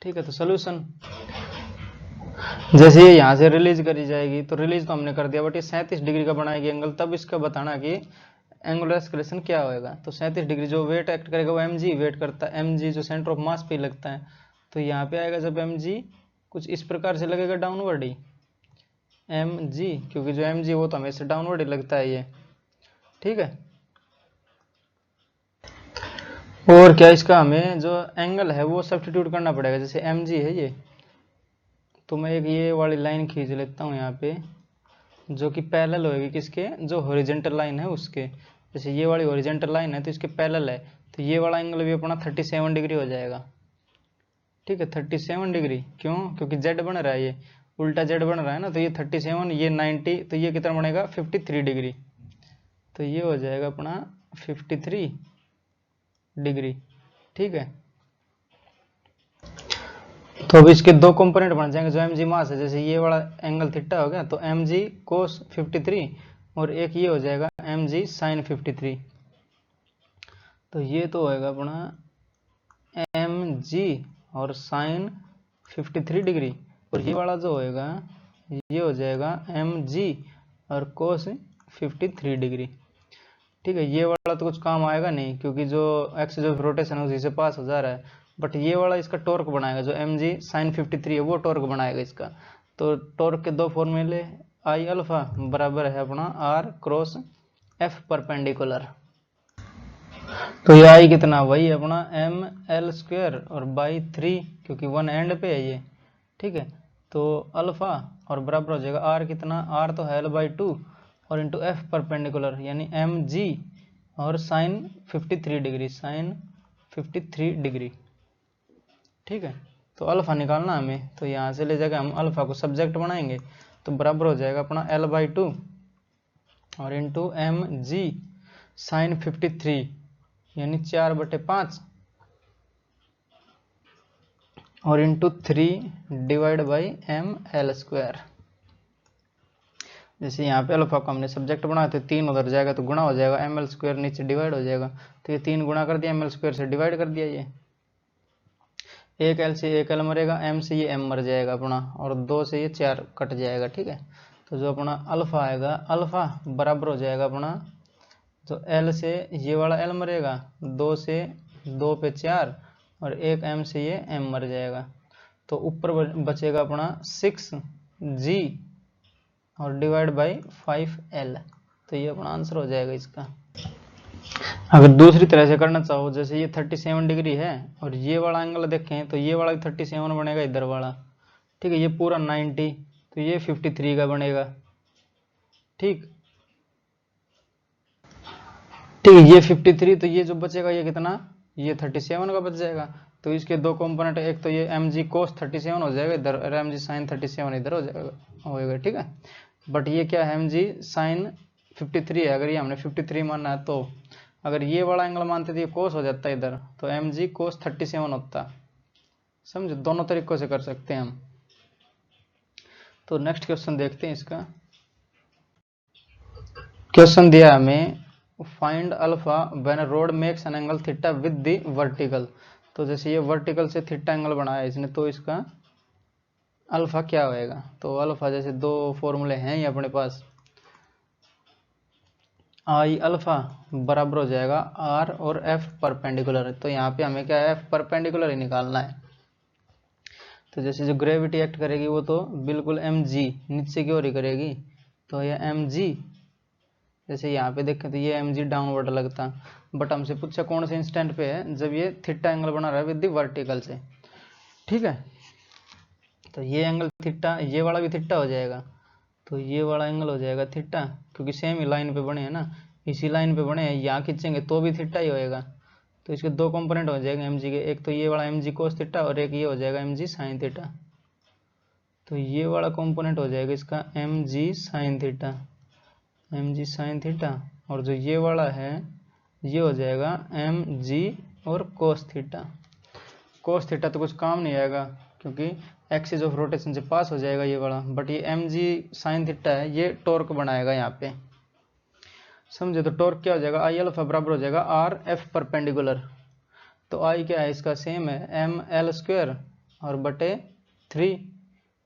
ठीक है। तो सोल्यूशन, जैसे ये यहाँ से रिलीज करी जाएगी, तो रिलीज तो हमने कर दिया, बट ये 37 डिग्री का बनाएगी एंगल, तब इसका बताना कि एंगुलर एक्सेलरेशन क्या होएगा। तो 37 डिग्री जो वेट एक्ट करेगा वो mg वेट करता है, mg जो सेंटर ऑफ मास पे लगता है, तो यहाँ पे आएगा जब mg कुछ इस प्रकार से लगेगा डाउनवर्ड ही mg, क्योंकि जो mg वो तो हमेशा डाउनवर्ड ही लगता है ये, ठीक है। और क्या, इसका हमें जो एंगल है वो सब्स्टिट्यूट करना पड़ेगा, जैसे mg है ये, तो मैं एक ये वाली लाइन खींच लेता हूँ यहाँ पे, जो कि पैरेलल होगी किसके, जो हॉरिजॉन्टल लाइन है उसके, जैसे ये वाली हॉरिजॉन्टल लाइन है तो इसके पैरेलल है, तो ये वाला एंगल भी अपना 37 डिग्री हो जाएगा, ठीक है। 37 डिग्री क्यों, क्योंकि जेड बन रहा है, ये उल्टा जेड बन रहा है ना, तो ये 37, ये 90, तो ये कितना बनेगा 53 डिग्री, तो ये हो जाएगा अपना 53 डिग्री, ठीक है। तो अब इसके दो कंपोनेंट बन जाएंगे, जो mg मास है, जैसे ये वाला एंगल थीटा हो गया, तो mg cos 53, और एक ये हो जाएगा mg sin 53, तो ये तो होएगा अपना mg और sin 53 डिग्री, और ये वाला जो होएगा ये हो जाएगा mg और cos 53 डिग्री, ठीक है, ये वाला तो कुछ काम आएगा नहीं क्योंकि जो एक्सिस ऑफ रोटेशन है उसी से पास हो जा रहा है, बट ये वाला इसका टॉर्क बनाएगा, जो mg sin 53 है वो टॉर्क बनाएगा इसका। तो टॉर्क के दो फॉर्मूले, आई अल्फा बराबर है अपना आर क्रॉस एफ परपेंडिकुलर। तो ये आई कितना, वही अपना एम एल स्क्वायर और बाई 3, क्योंकि वन एंड पे है ये। ठीक है, तो अल्फा और बराबर हो जाएगा आर कितना, आर तो है एल बाई 2 और इंटू एफ परपेंडिकुलर यानी एम जी और साइन 53 डिग्री, साइन 53 डिग्री। ठीक है, तो अल्फा निकालना हमें, तो यहाँ से ले जाकर हम अल्फा को सब्जेक्ट बनाएंगे, तो बराबर हो जाएगा अपना एल बाई 2 और इंटू एम जी साइन 53 यानी 4/5 और into 3 divide by M L square. जैसे यहाँ पे अल्फा को हमने सब्जेक्ट बनाया तो 3 उधर जाएगा तो गुणा हो जाएगा, एम एल स्क्वायर नीचे डिवाइड हो जाएगा, तो ये 3 गुणा कर दिया, एम एल स्क्वायर से डिवाइड कर दिया, ये एक एल से एक एल मरेगा, एम से ये एम मर जाएगा अपना, और 2 से ये 4 कट जाएगा। ठीक है, तो जो अपना अल्फा आएगा, अल्फा बराबर हो जाएगा अपना, तो एल से ये वाला एल मरेगा, 2 से 2 पे 4 और एक एम से ये एम मर जाएगा, तो ऊपर बचेगा अपना 6g और डिवाइड बाई 5l। तो ये अपना आंसर हो जाएगा इसका। अगर दूसरी तरह से करना चाहो, जैसे ये 37 डिग्री है और ये वाला एंगल देखें तो ये वाला 37 बनेगा इधर वाला। ठीक है, ये पूरा 90, तो ये 53 का बनेगा। ठीक ठीक है, ये 53, तो ये जो बचेगा ये कितना, ये 37 का बच जाएगा। तो इसके दो कंपोनेंट, एक तो ये एम जी कोस 37 हो जाएगा इधर, और एम जी साइन 37 इधर हो जाएगा होएगा। ठीक है, बट ये क्या है, एम जी साइन 53 है, अगर ये हमने 53 मानना है, तो अगर ये वाला एंगल मानते तो ये कोस हो जाता है इधर, तो एम जी कोस 37 होता। समझो, दोनों तरीकों से कर सकते हैं हम। तो नेक्स्ट क्वेश्चन देखते हैं इसका। क्वेश्चन दिया हमें, find alpha when road makes an angle theta with the vertical. तो जैसे ये वर्टिकल से थीटा एंगल बनाया इसने, तो इसका अल्फा क्या होएगा। तो अल्फा जैसे दो फॉर्मूले हैं ये अपने पास, आई अल्फा बराबर हो जाएगा आर और एफ परपेंडिकुलर। तो यहाँ पे हमें क्या है, एफ परपेंडिकुलर ही निकालना है। तो जैसे जो ग्रेविटी एक्ट करेगी वो तो बिल्कुल एम जी नीचे की ओर ही करेगी, तो ये एम जी, जैसे यहाँ पे देखें तो ये एम जी डाउनवर्ड लगता, बट हमसे पूछा कौन से इंस्टेंट पे है, जब ये थीटा एंगल बना रहा है विद द वर्टिकल से। ठीक है, तो ये एंगल थीटा, ये वाला भी थीटा हो जाएगा, तो ये वाला एंगल हो जाएगा थीटा, क्योंकि सेम ही लाइन पे बने हैं ना, इसी लाइन पे बने हैं, यहाँ खींचेंगे तो भी थीटा ही होएगा। तो इसके दो कंपोनेंट हो जाएंगे एम जी के, एक तो ये वाला एम जी कोस थीटा और एक ये हो जाएगा एम जी साइन थीटा। तो ये वाला कंपोनेंट हो जाएगा इसका M G sine theta, M G sine theta, और जो ये वाला है ये हो जाएगा एम जी और कोस थीटा। कोस थीटा तो कुछ काम नहीं आएगा क्योंकि एक्सिस ऑफ रोटेशन से पास हो जाएगा ये वाला, बट ये एम जी साइन थीटा है, ये टॉर्क बनाएगा यहाँ पे। समझे, तो टॉर्क क्या हो जाएगा, आई अल्फा बराबर हो जाएगा आर एफ परपेंडिकुलर। तो आई क्या है इसका, सेम है एम एल स्क्वायर और बटे 3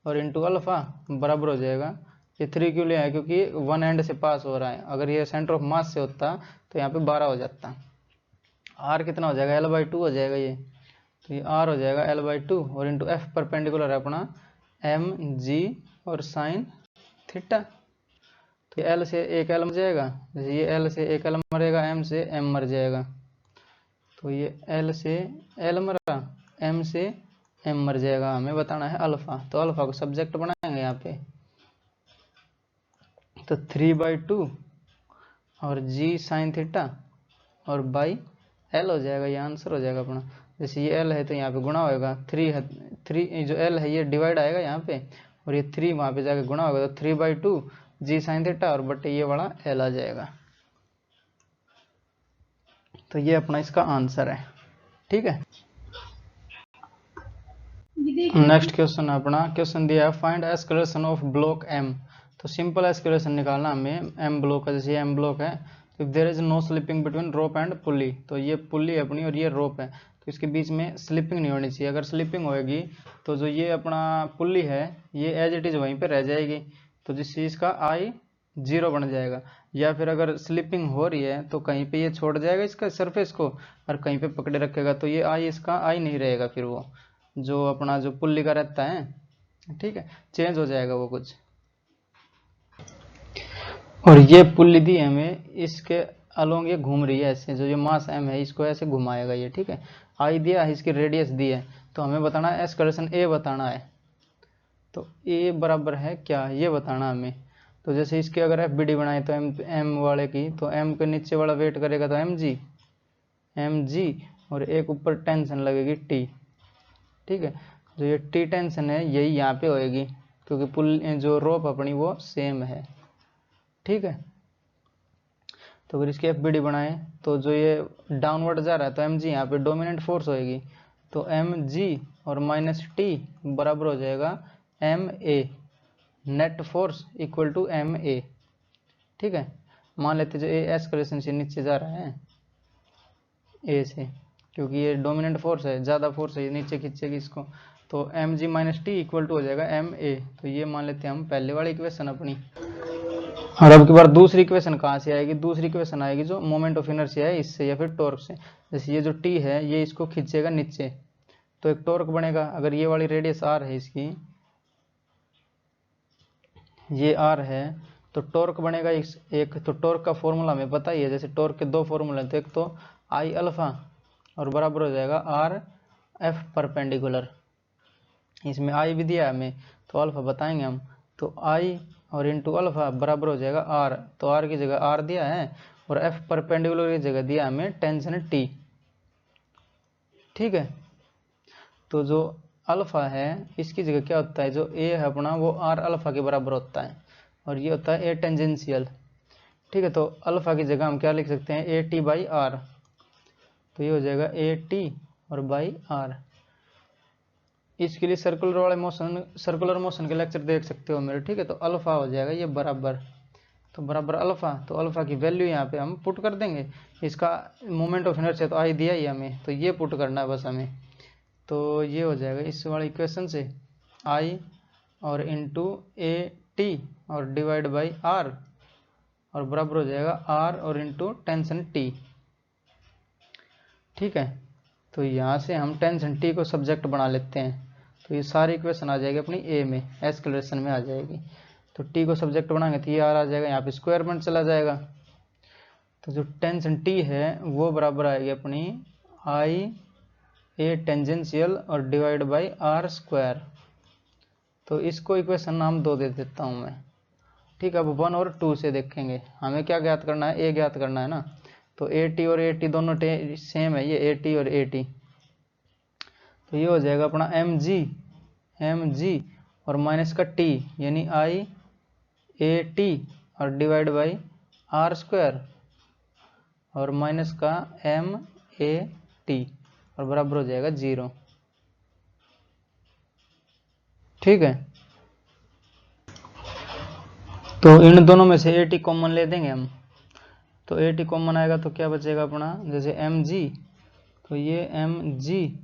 और इंटू अल्फा बराबर हो जाएगा, ये 3 क्यों लिया है, क्योंकि वन एंड से पास हो रहा है, अगर ये सेंटर ऑफ मास से होता तो यहाँ पे 12 हो जाता। आर कितना हो जाएगा, एल बाई 2 हो जाएगा ये, तो ये आर हो जाएगा एल बाई 2 और इंटू एफ परपेंडिकुलर है अपना एम जी और साइन थीटा। तो एल से एक एल मर जाएगा, जैसे ये एल से एक एल मरेगा, एम से एम मर जाएगा, तो ये एल से एल मरा, एम से एम मर जाएगा। हमें बताना है अल्फा, तो अल्फा को सब्जेक्ट बनाएंगे यहाँ पे, तो 3/2 और जी साइन थीटा और बाई एल हो जाएगा, ये आंसर हो जाएगा अपना। जैसे ये एल है तो यहाँ पे गुणा होएगा, 3 है, 3 जो एल है ये डिवाइड आएगा यहाँ पे, और ये 3 वहाँ पे जाके गुणा होगा, तो 3/2 जी साइन थीटा और बटे ये वाला एल आ जाएगा। तो ये अपना इसका आंसर है। ठीक है, नेक्स्ट क्वेश्चन है अपना, क्वेश्चन दिया है find escalation of block M. तो सिंपल एस्केलेशन निकालना हमें एम ब्लॉक का, जैसे एम ब्लॉक है, तो there is no slipping between rope and pulley. तो ये पुली अपनी और ये रोप है, तो इसके बीच में स्लिपिंग नहीं होनी चाहिए। अगर स्लिपिंग होएगी तो जो ये अपना पुली है ये एज इट इज वहीं पे रह जाएगी, तो जिस चीज़ का आई 0 बन जाएगा। या फिर अगर स्लिपिंग हो रही है तो कहीं पे ये छोड़ जाएगा इसका सरफेस को और कहीं पे पकड़े रखेगा, तो ये आई इसका आई नहीं रहेगा, फिर वो जो अपना जो पुल्ली का रहता है, ठीक है, चेंज हो जाएगा वो कुछ। और ये पुल्ली दी है हमें, इसके अलोंग ये घूम रही है ऐसे, जो ये मास एम है इसको ऐसे घुमाएगा ये, ठीक है। आई दिया है, इसकी रेडियस दी है, तो हमें बताना है एक्सकर्शन ए बताना है। तो ए बराबर है क्या ये बताना हमें। तो जैसे इसके अगर एफ बी डी बनाए तो एम वाले की, तो एम के नीचे वाला वेट करेगा तो एम जी और एक ऊपर टेंशन लगेगी टी, ठीक है। जो ये टी टेंशन है यही यहाँ पे होएगी, क्योंकि पुल जो रोप अपनी वो सेम है, ठीक है। तो अगर इसकी एफ बी डी बनाए तो जो ये डाउनवर्ड जा रहा है तो एम जी यहाँ पे डोमिनेंट फोर्स होएगी, तो एम जी और माइनस टी बराबर हो जाएगा M A, net force equal to M A, ठीक है। मान लेते जो ए एक्सकलेशन से नीचे जा रहा है ए से, क्योंकि ये डोमिनेंट फोर्स है, ज़्यादा फोर्स है, ये नीचे खींचेगी इसको, तो M G minus T equal to हो जाएगा एम ए। तो ये मान लेते हैं हम पहले वाली इक्वेशन अपनी। और अब की बार दूसरी इक्वेशन कहाँ से आएगी, दूसरी इक्वेशन आएगी जो मोमेंट ऑफ इनर्शिया है इससे या फिर टॉर्क से। जैसे ये जो टी है ये इसको खींचेगा नीचे, तो एक टॉर्क बनेगा। अगर ये वाली रेडियस आर है इसकी, ये आर है, तो टॉर्क बनेगा एक। तो टॉर्क का फॉर्मूला हमें पता ही है, जैसे टॉर्क के दो फॉर्मूले हैं, तो एक तो आई अल्फा और बराबर हो जाएगा आर एफ परपेंडिकुलर। इसमें आई भी दिया है हमें, तो अल्फा बताएंगे हम, तो आई और इंटू अल्फा बराबर हो जाएगा आर, तो आर की जगह आर दिया है और एफ परपेंडिकुलर की जगह दिया हमें टेंशन टी, ठीक है। तो जो अल्फा है इसकी जगह क्या होता है, जो ए है अपना वो आर अल्फा के बराबर होता है, और ये होता है ए टेंजेंशियल, ठीक है। तो अल्फा की जगह हम क्या लिख सकते हैं, ए टी बाई आर, तो ये हो जाएगा ए टी और बाई आर। इसके लिए सर्कुलर मोशन के लेक्चर देख सकते हो मेरे, ठीक है। तो अल्फा हो जाएगा ये बराबर, तो बराबर अल्फा, तो अल्फा की वैल्यू यहाँ पे हम पुट कर देंगे। इसका मोमेंट ऑफ इनर्शिया तो आई दिया ही हमें, तो ये पुट करना है बस हमें। तो ये हो जाएगा इस वाली इक्वेशन से आई और इंटू ए टी और डिवाइड बाई आर और बराबर हो जाएगा आर और इंटू टेंशन टी, ठीक है। तो यहाँ से हम टेंशन टी को सब्जेक्ट बना लेते हैं, तो ये सारी इक्वेशन आ जाएगी अपनी ए में, एक्सेलरेशन में आ जाएगी। तो टी को सब्जेक्ट बनाएंगे तो ये आर आ जाएगा, यहाँ पे स्क्वायर में चला जाएगा, तो जो टेंशन टी है वो बराबर आएगी अपनी आई ए टेंजेंशियल और डिवाइड बाई आर स्क्वायर। तो इसको इक्वेशन नाम 2 दे देता हूँ मैं, ठीक है। अब 1 और 2 से देखेंगे, हमें क्या ज्ञात करना है, ए ज्ञात करना है ना। तो ए टी और ए टी दोनों सेम है, ये ए टी और ए टी, तो ये हो जाएगा अपना एम जी और माइनस का टी यानी आई ए टी और डिवाइड बाई आर स्क्वायर और माइनस का एम ए टी और बराबर हो जाएगा 0, ठीक है। तो इन दोनों में से ए टी कॉमन ले देंगे हम, तो ए टी कॉमन आएगा तो क्या बचेगा अपना, जैसे एम जी, तो ये एम जी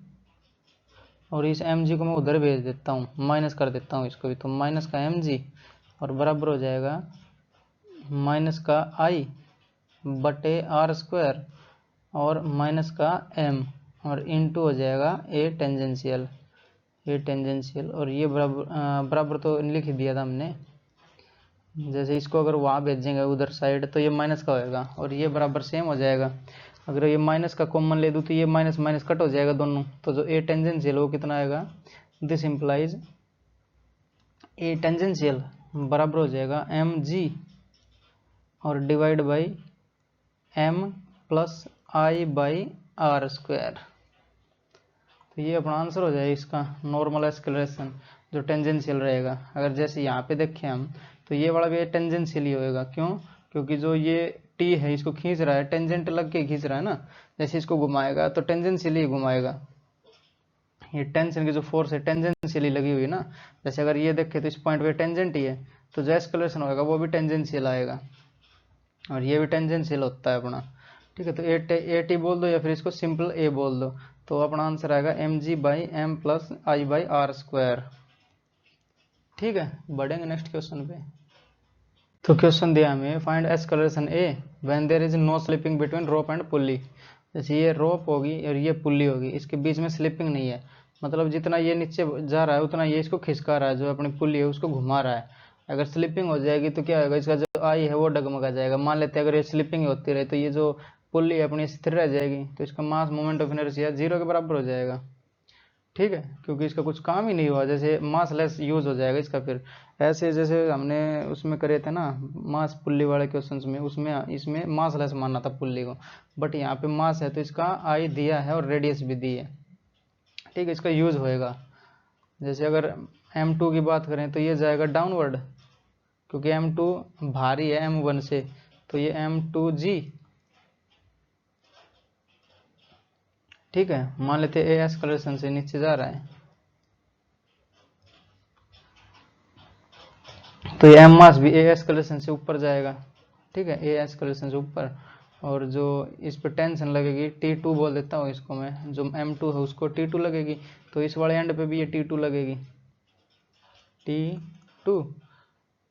और इस एम जी को मैं उधर भेज देता हूँ, माइनस कर देता हूँ इसको भी, तो माइनस का एम जी और बराबर हो जाएगा माइनस का आई बटे आर स्क्वायर और माइनस का एम और इनटू हो जाएगा ए टेंजेंशियल, और ये बराबर तो लिख दिया था हमने। जैसे इसको अगर वहाँ भेजेंगे उधर साइड तो ये माइनस का होएगा और ये बराबर सेम हो जाएगा। अगर ये माइनस का कॉमन ले दूँ तो ये माइनस माइनस कट हो जाएगा दोनों, तो जो ए टेंजेंशियल वो कितना आएगा, दिस इम्प्लाइज ए टेंजेंशियल बराबर हो जाएगा एम जी और divide by M plus I by R square. तो ये अपना आंसर हो जाएगा इसका नॉर्मल एक्सेलरेशन जो टेंजेंशियल रहेगा। अगर जैसे यहाँ पे देखें हम तो ये वाला भी टेंजेंशियल ही होएगा, क्यों, क्योंकि जो ये टी है इसको खींच रहा है, टेंजेंट लग के खींच रहा है ना, जैसे इसको घुमाएगा तो टेंजेंशियली घुमाएगा, ये टेंशन की जो फोर्स है टेंजेंशियली लगी हुई है ना। जैसे अगर ये देखें तो इस पॉइंट पे टेंजेंट ही है, तो जो एक्सेलरेशन होगा वो भी टेंजेंशियल आएगा और ये भी टेंजेंशियल होता है अपना, ठीक है। तो ए टी बोल दो या फिर इसको सिंपल ए बोल दो, तो अपना आंसर आएगा M G by M plus I by R square, ठीक है। बढ़ेंगे नेक्स्ट क्वेश्चन पे। तो क्वेश्चन दिया हमें find acceleration A when there is no slipping between rope and pulley. जैसे ये रोप होगी और ये पुल्ली होगी, इसके बीच में स्लिपिंग नहीं है, मतलब जितना ये नीचे जा रहा है उतना ये इसको खिसका रहा है, जो अपनी पुल्ली है उसको घुमा रहा है। अगर स्लिपिंग हो जाएगी तो क्या होगा, इसका जो आई है वो डगमगा जाएगा। मान लेते हैं अगर ये स्लिपिंग होती रहे तो ये जो पुल्ली है अपनी स्थिर रह जाएगी, तो इसका मास मोमेंट ऑफ इनर्शिया 0 के बराबर हो जाएगा। ठीक है, क्योंकि इसका कुछ काम ही नहीं हुआ, जैसे मास लेस यूज हो जाएगा इसका। फिर ऐसे जैसे हमने उसमें करे थे ना मास पुल्ली वाले क्वेश्चंस में, उसमें इसमें मास लेस मानना था पुल्ली को, बट यहाँ पे मास है तो इसका आई दिया है और रेडियस भी दी है। ठीक है, इसका यूज होएगा। जैसे अगर m2 की बात करें तो ये जाएगा डाउनवर्ड, क्योंकि m2 भारी है m1 से, तो ये m2g। ठीक है, मान लेते ए एक्सेलरेशन से नीचे जा रहा है, तो ये एम मास भी ए एक्सेलरेशन से ऊपर जाएगा। ठीक है, ए एक्सेलरेशन से ऊपर, और जो इस पर टेंशन लगेगी T2 बोल देता हूँ इसको मैं, जो m2 है उसको T2 लगेगी, तो इस वाले एंड पे भी ये T2 लगेगी, T2।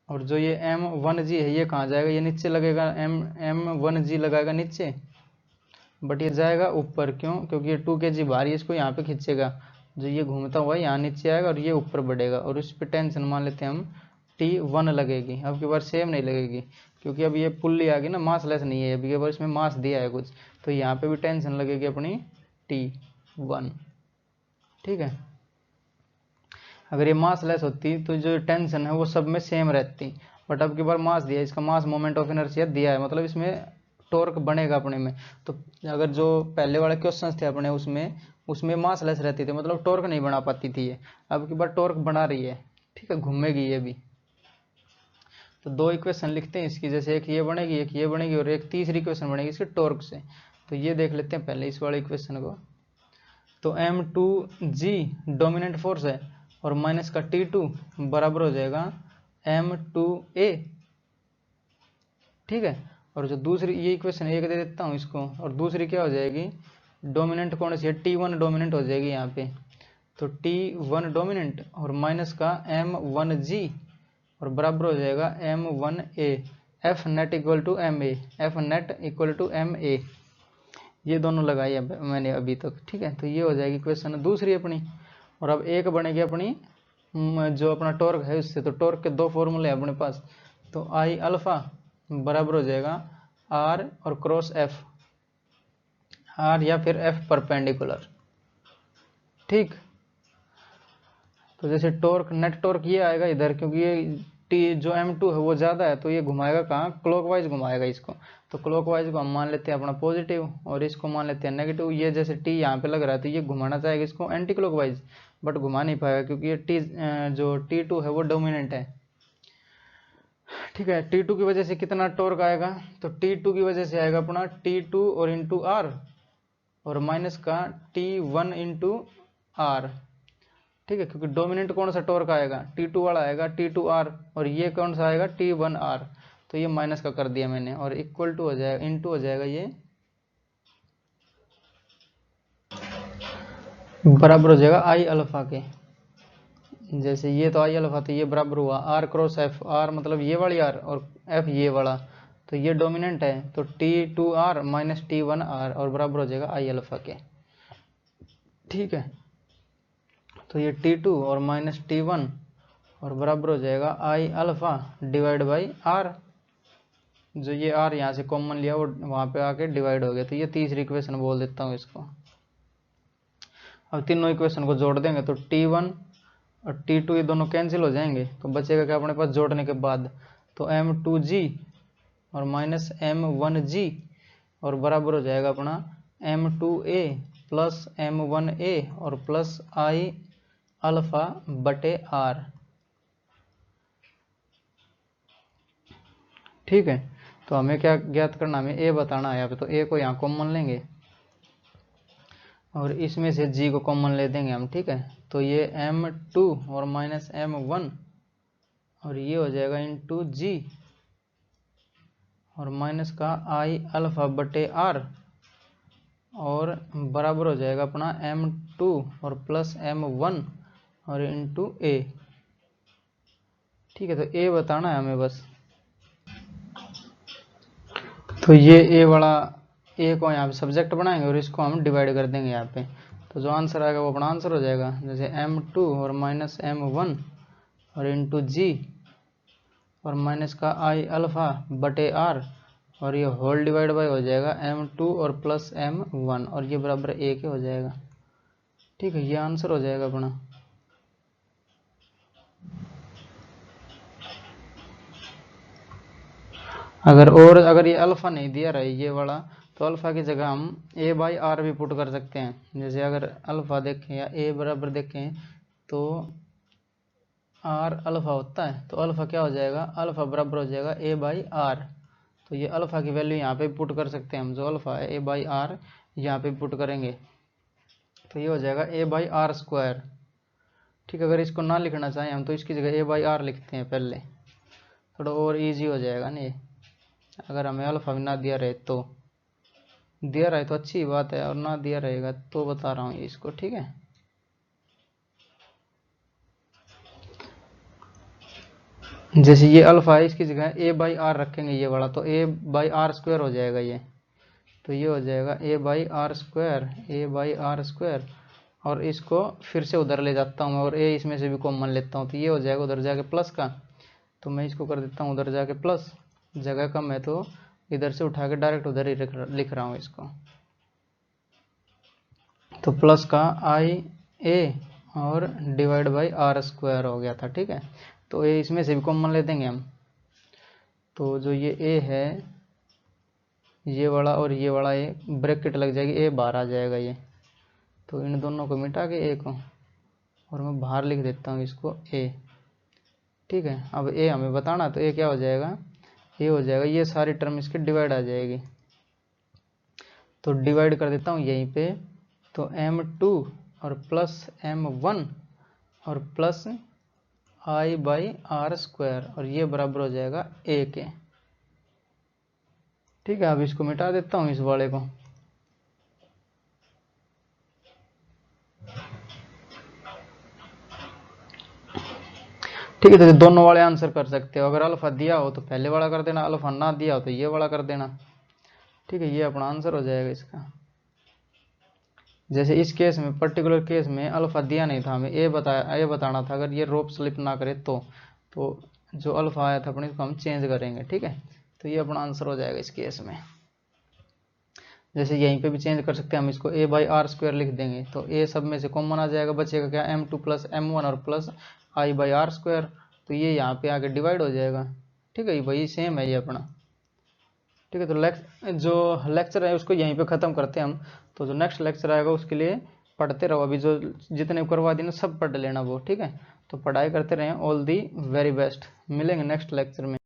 और जो ये M1g है ये कहाँ जाएगा, ये नीचे लगेगा, M1g लगाएगा नीचे, बट ये जाएगा ऊपर। क्यों, क्योंकि ये 2 kg भारी है, इसको यहाँ पे खींचेगा, जो ये घूमता हुआ यहाँ नीचे आएगा और ये ऊपर बढ़ेगा, और उस पर टेंशन मान लेते हैं हम T1 लगेगी। अब की बार सेम नहीं लगेगी, क्योंकि अब ये पुल्ली आ गई ना, मास लेस नहीं है, अभी के बार इसमें मास दिया है कुछ, तो यहाँ पे भी टेंशन लगेगी अपनी T1। ठीक है, अगर ये मास लेस होती तो जो टेंशन है वो सब में सेम रहती, बट अब की बार मास दिया, इसका मास मोमेंट ऑफ इनर्शिया दिया है, मतलब इसमें टॉर्क बनेगा अपने में। तो अगर जो पहले वाले क्वेश्चंस थे अपने उसमें मास लेस रहती थी, मतलब टॉर्क नहीं बना पाती थी ये, अब की बार टॉर्क बना रही है। ठीक है, घूमेगी ये भी। तो दो इक्वेशन लिखते हैं इसकी, जैसे एक ये बनेगी, एक ये बनेगी, और एक तीसरी इक्वेशन बनेगी इसके टॉर्क से। तो ये देख लेते हैं पहले इस वाले इक्वेशन को। तो M2g डोमिनेंट फोर्स है, और माइनस का T2 बराबर हो जाएगा M2a। ठीक है, और जो दूसरी ये इक्वेशन एक दे देता हूँ इसको, और दूसरी क्या हो जाएगी, डोमिनेंट कौन सी है, T1 डोमिनेंट हो जाएगी यहाँ पे, तो T1 डोमिनेंट और माइनस का M1g, और बराबर हो जाएगा M1a। F net equal to MA, F net equal to MA, ये दोनों लगाई है मैंने अभी तक। ठीक है, तो ये हो जाएगी क्वेश्चन दूसरी अपनी। और अब एक बनेगी अपनी जो अपना टॉर्क है उससे, तो टॉर्क के दो फॉर्मूले हैं अपने पास, तो आई अल्फा बराबर हो जाएगा R और क्रॉस F, R या फिर F परपेंडिकुलर। ठीक, तो जैसे टॉर्क नेट टॉर्क ये आएगा इधर, क्योंकि ये टी जो M2 है वो ज़्यादा है, तो ये घुमाएगा कहाँ, क्लॉकवाइज घुमाएगा इसको। तो क्लॉकवाइज को हम मान लेते हैं अपना पॉजिटिव, और इसको मान लेते हैं नेगेटिव। ये जैसे टी यहाँ पे लग रहा है तो ये घुमाना चाहेगा इसको एंटी क्लॉकवाइज, बट घुमा नहीं पाएगा, क्योंकि ये टी जो T2 है वो डोमिनेंट है। ठीक है, T2 की वजह से कितना टॉर्क आएगा, तो T2 की वजह से आएगा अपना T2 और इंटू R, और माइनस का T1 इंटू R। ठीक है, क्योंकि डोमिनेंट कौन सा टॉर्क आएगा, T2 वाला आएगा, T2R, और ये कौन सा आएगा, T1R। तो ये माइनस का कर दिया मैंने, और इक्वल टू हो जाएगा, इनटू हो जाएगा, ये बराबर हो जाएगा आई अल्फा के। जैसे ये तो आई अल्फा, तो ये बराबर हुआ R क्रॉस F, R मतलब ये वाली R और F ये वाला, तो ये डोमिनेंट है, तो T2R माइनस T1R, और बराबर हो जाएगा आई अल्फा के। ठीक है, तो ये T2 और माइनस T1, और बराबर हो जाएगा आई अल्फा डिवाइड बाई R। जो ये R यहाँ से कॉमन लिया वो वहाँ पे आके डिवाइड हो गया, तो ये तीसरी इक्वेशन बोल देता हूँ इसको। अब तीनों इक्वेशन को जोड़ देंगे तो T1 और T2 ये दोनों कैंसिल हो जाएंगे, तो बचेगा क्या अपने पास जोड़ने के बाद, तो M2g और माइनस M1g, और बराबर हो जाएगा अपना M2a प्लस M1a और प्लस आई अल्फा बटे R। ठीक है, तो हमें क्या ज्ञात करना, हमें ए बताना है यहाँ पे, तो ए को यहाँ कॉमन लेंगे और इसमें से जी को कॉमन ले देंगे हम। ठीक है, तो ये M2 और माइनस M1, और ये हो जाएगा इंटू जी, और माइनस का आई अल्फा बटे R, और बराबर हो जाएगा अपना M2 और प्लस M1 और इंटू ए। ठीक है, तो ए बताना है हमें बस। तो ये ए वाला ए को यहाँ पे सब्जेक्ट बनाएंगे और इसको हम डिवाइड कर देंगे यहाँ पे, तो जो आंसर आएगा वो अपना आंसर हो जाएगा। जैसे m2 और माइनस m1 और इंटू जी और माइनस का आई अल्फा बटे आर, और ये होल डिवाइड बाय हो जाएगा m2 और प्लस m1 और ये बराबर ए के हो जाएगा। ठीक है, ये आंसर हो जाएगा अपना। अगर ये अल्फा नहीं दिया रहा ये वाला, तो अल्फा की जगह हम a बाई आर भी पुट कर सकते हैं। जैसे अगर अल्फा देखें या a बराबर देखें तो आर अल्फा होता है, तो अल्फा क्या हो जाएगा, अल्फा बराबर हो जाएगा a बाई आर। तो ये अल्फा की वैल्यू यहाँ पे पुट कर सकते हैं हम, जो अल्फा है a बाई आर यहाँ पे पुट करेंगे तो ये हो जाएगा a बाई आर स्क्वायर। ठीक, अगर इसको ना लिखना चाहें हम तो इसकी जगह a बाई आर लिखते हैं पहले, थोड़ा और ईजी हो जाएगा ना ये। अगर हमें अल्फा भी ना दिया रहे तो, दिया रहे तो अच्छी बात है, और ना दिया रहेगा तो बता रहा हूँ इसको। ठीक है, जैसे ये अल्फा है इसकी जगह a बाई आर रखेंगे ये वाला, तो a बाई आर स्क्वायर हो जाएगा ये, तो ये हो जाएगा a by R square, a by R square. और इसको फिर से उधर ले जाता हूँ और a इसमें से भी कॉमन लेता हूँ, तो ये हो जाएगा उधर जाके प्लस का, तो मैं इसको कर देता हूँ उधर जाके प्लस, जगह कम है तो इधर से उठा के डायरेक्ट उधर ही लिख रहा हूँ इसको। तो प्लस का आई ए और डिवाइड बाई आर स्क्वायर हो गया था। ठीक है, तो ए इसमें से भी कॉमन ले देंगे हम, तो जो ये ए है ये वाला और ये वाला ए ब्रैकेट लग जाएगी, ए बाहर आ जाएगा ये, तो इन दोनों को मिटा के ए को, और मैं बाहर लिख देता हूँ इसको ए। ठीक है, अब ए हमें बताना, तो ए क्या हो जाएगा, ये हो जाएगा ये सारी टर्म इसकी डिवाइड आ जाएगी, तो डिवाइड कर देता हूँ यहीं पे, तो m2 और प्लस m1 और plus I by R square, और ये बराबर हो जाएगा a के। ठीक है, अब इसको मिटा देता हूँ इस वाले को। ठीक है, तो दोनों वाले आंसर कर सकते हो। अगर अल्फा दिया हो तो पहले वाला कर देना, अल्फा ना दिया हो तो ये वाला कर देना। ठीक है, ये अपना आंसर हो जाएगा इसका। जैसे इस केस में, पर्टिकुलर केस में अल्फा दिया नहीं था, हमें ए बताना था, अगर ये रोप स्लिप ना करे तो जो अल्फा आया था अपने, इसको हम चेंज करेंगे। ठीक है, तो ये अपना आंसर हो जाएगा इस केस में। जैसे यहीं पे भी चेंज कर सकते हैं हम, इसको a बाई आर स्क्वायर लिख देंगे, तो a सब में से कॉमन आ जाएगा, बचेगा क्या, m2 प्लस m1 और plus I by R square, तो ये यहाँ पे आके डिवाइड हो जाएगा। ठीक है, भाई सेम है ये अपना। ठीक है, तो जो लेक्चर है उसको यहीं पे ख़त्म करते हैं हम, तो जो नेक्स्ट लेक्चर आएगा उसके लिए पढ़ते रहो, अभी जो जितने करवा दी ना सब पढ़ लेना वो। ठीक है, तो पढ़ाई करते रहें। ऑल दी वेरी बेस्ट, मिलेंगे नेक्स्ट लेक्चर में।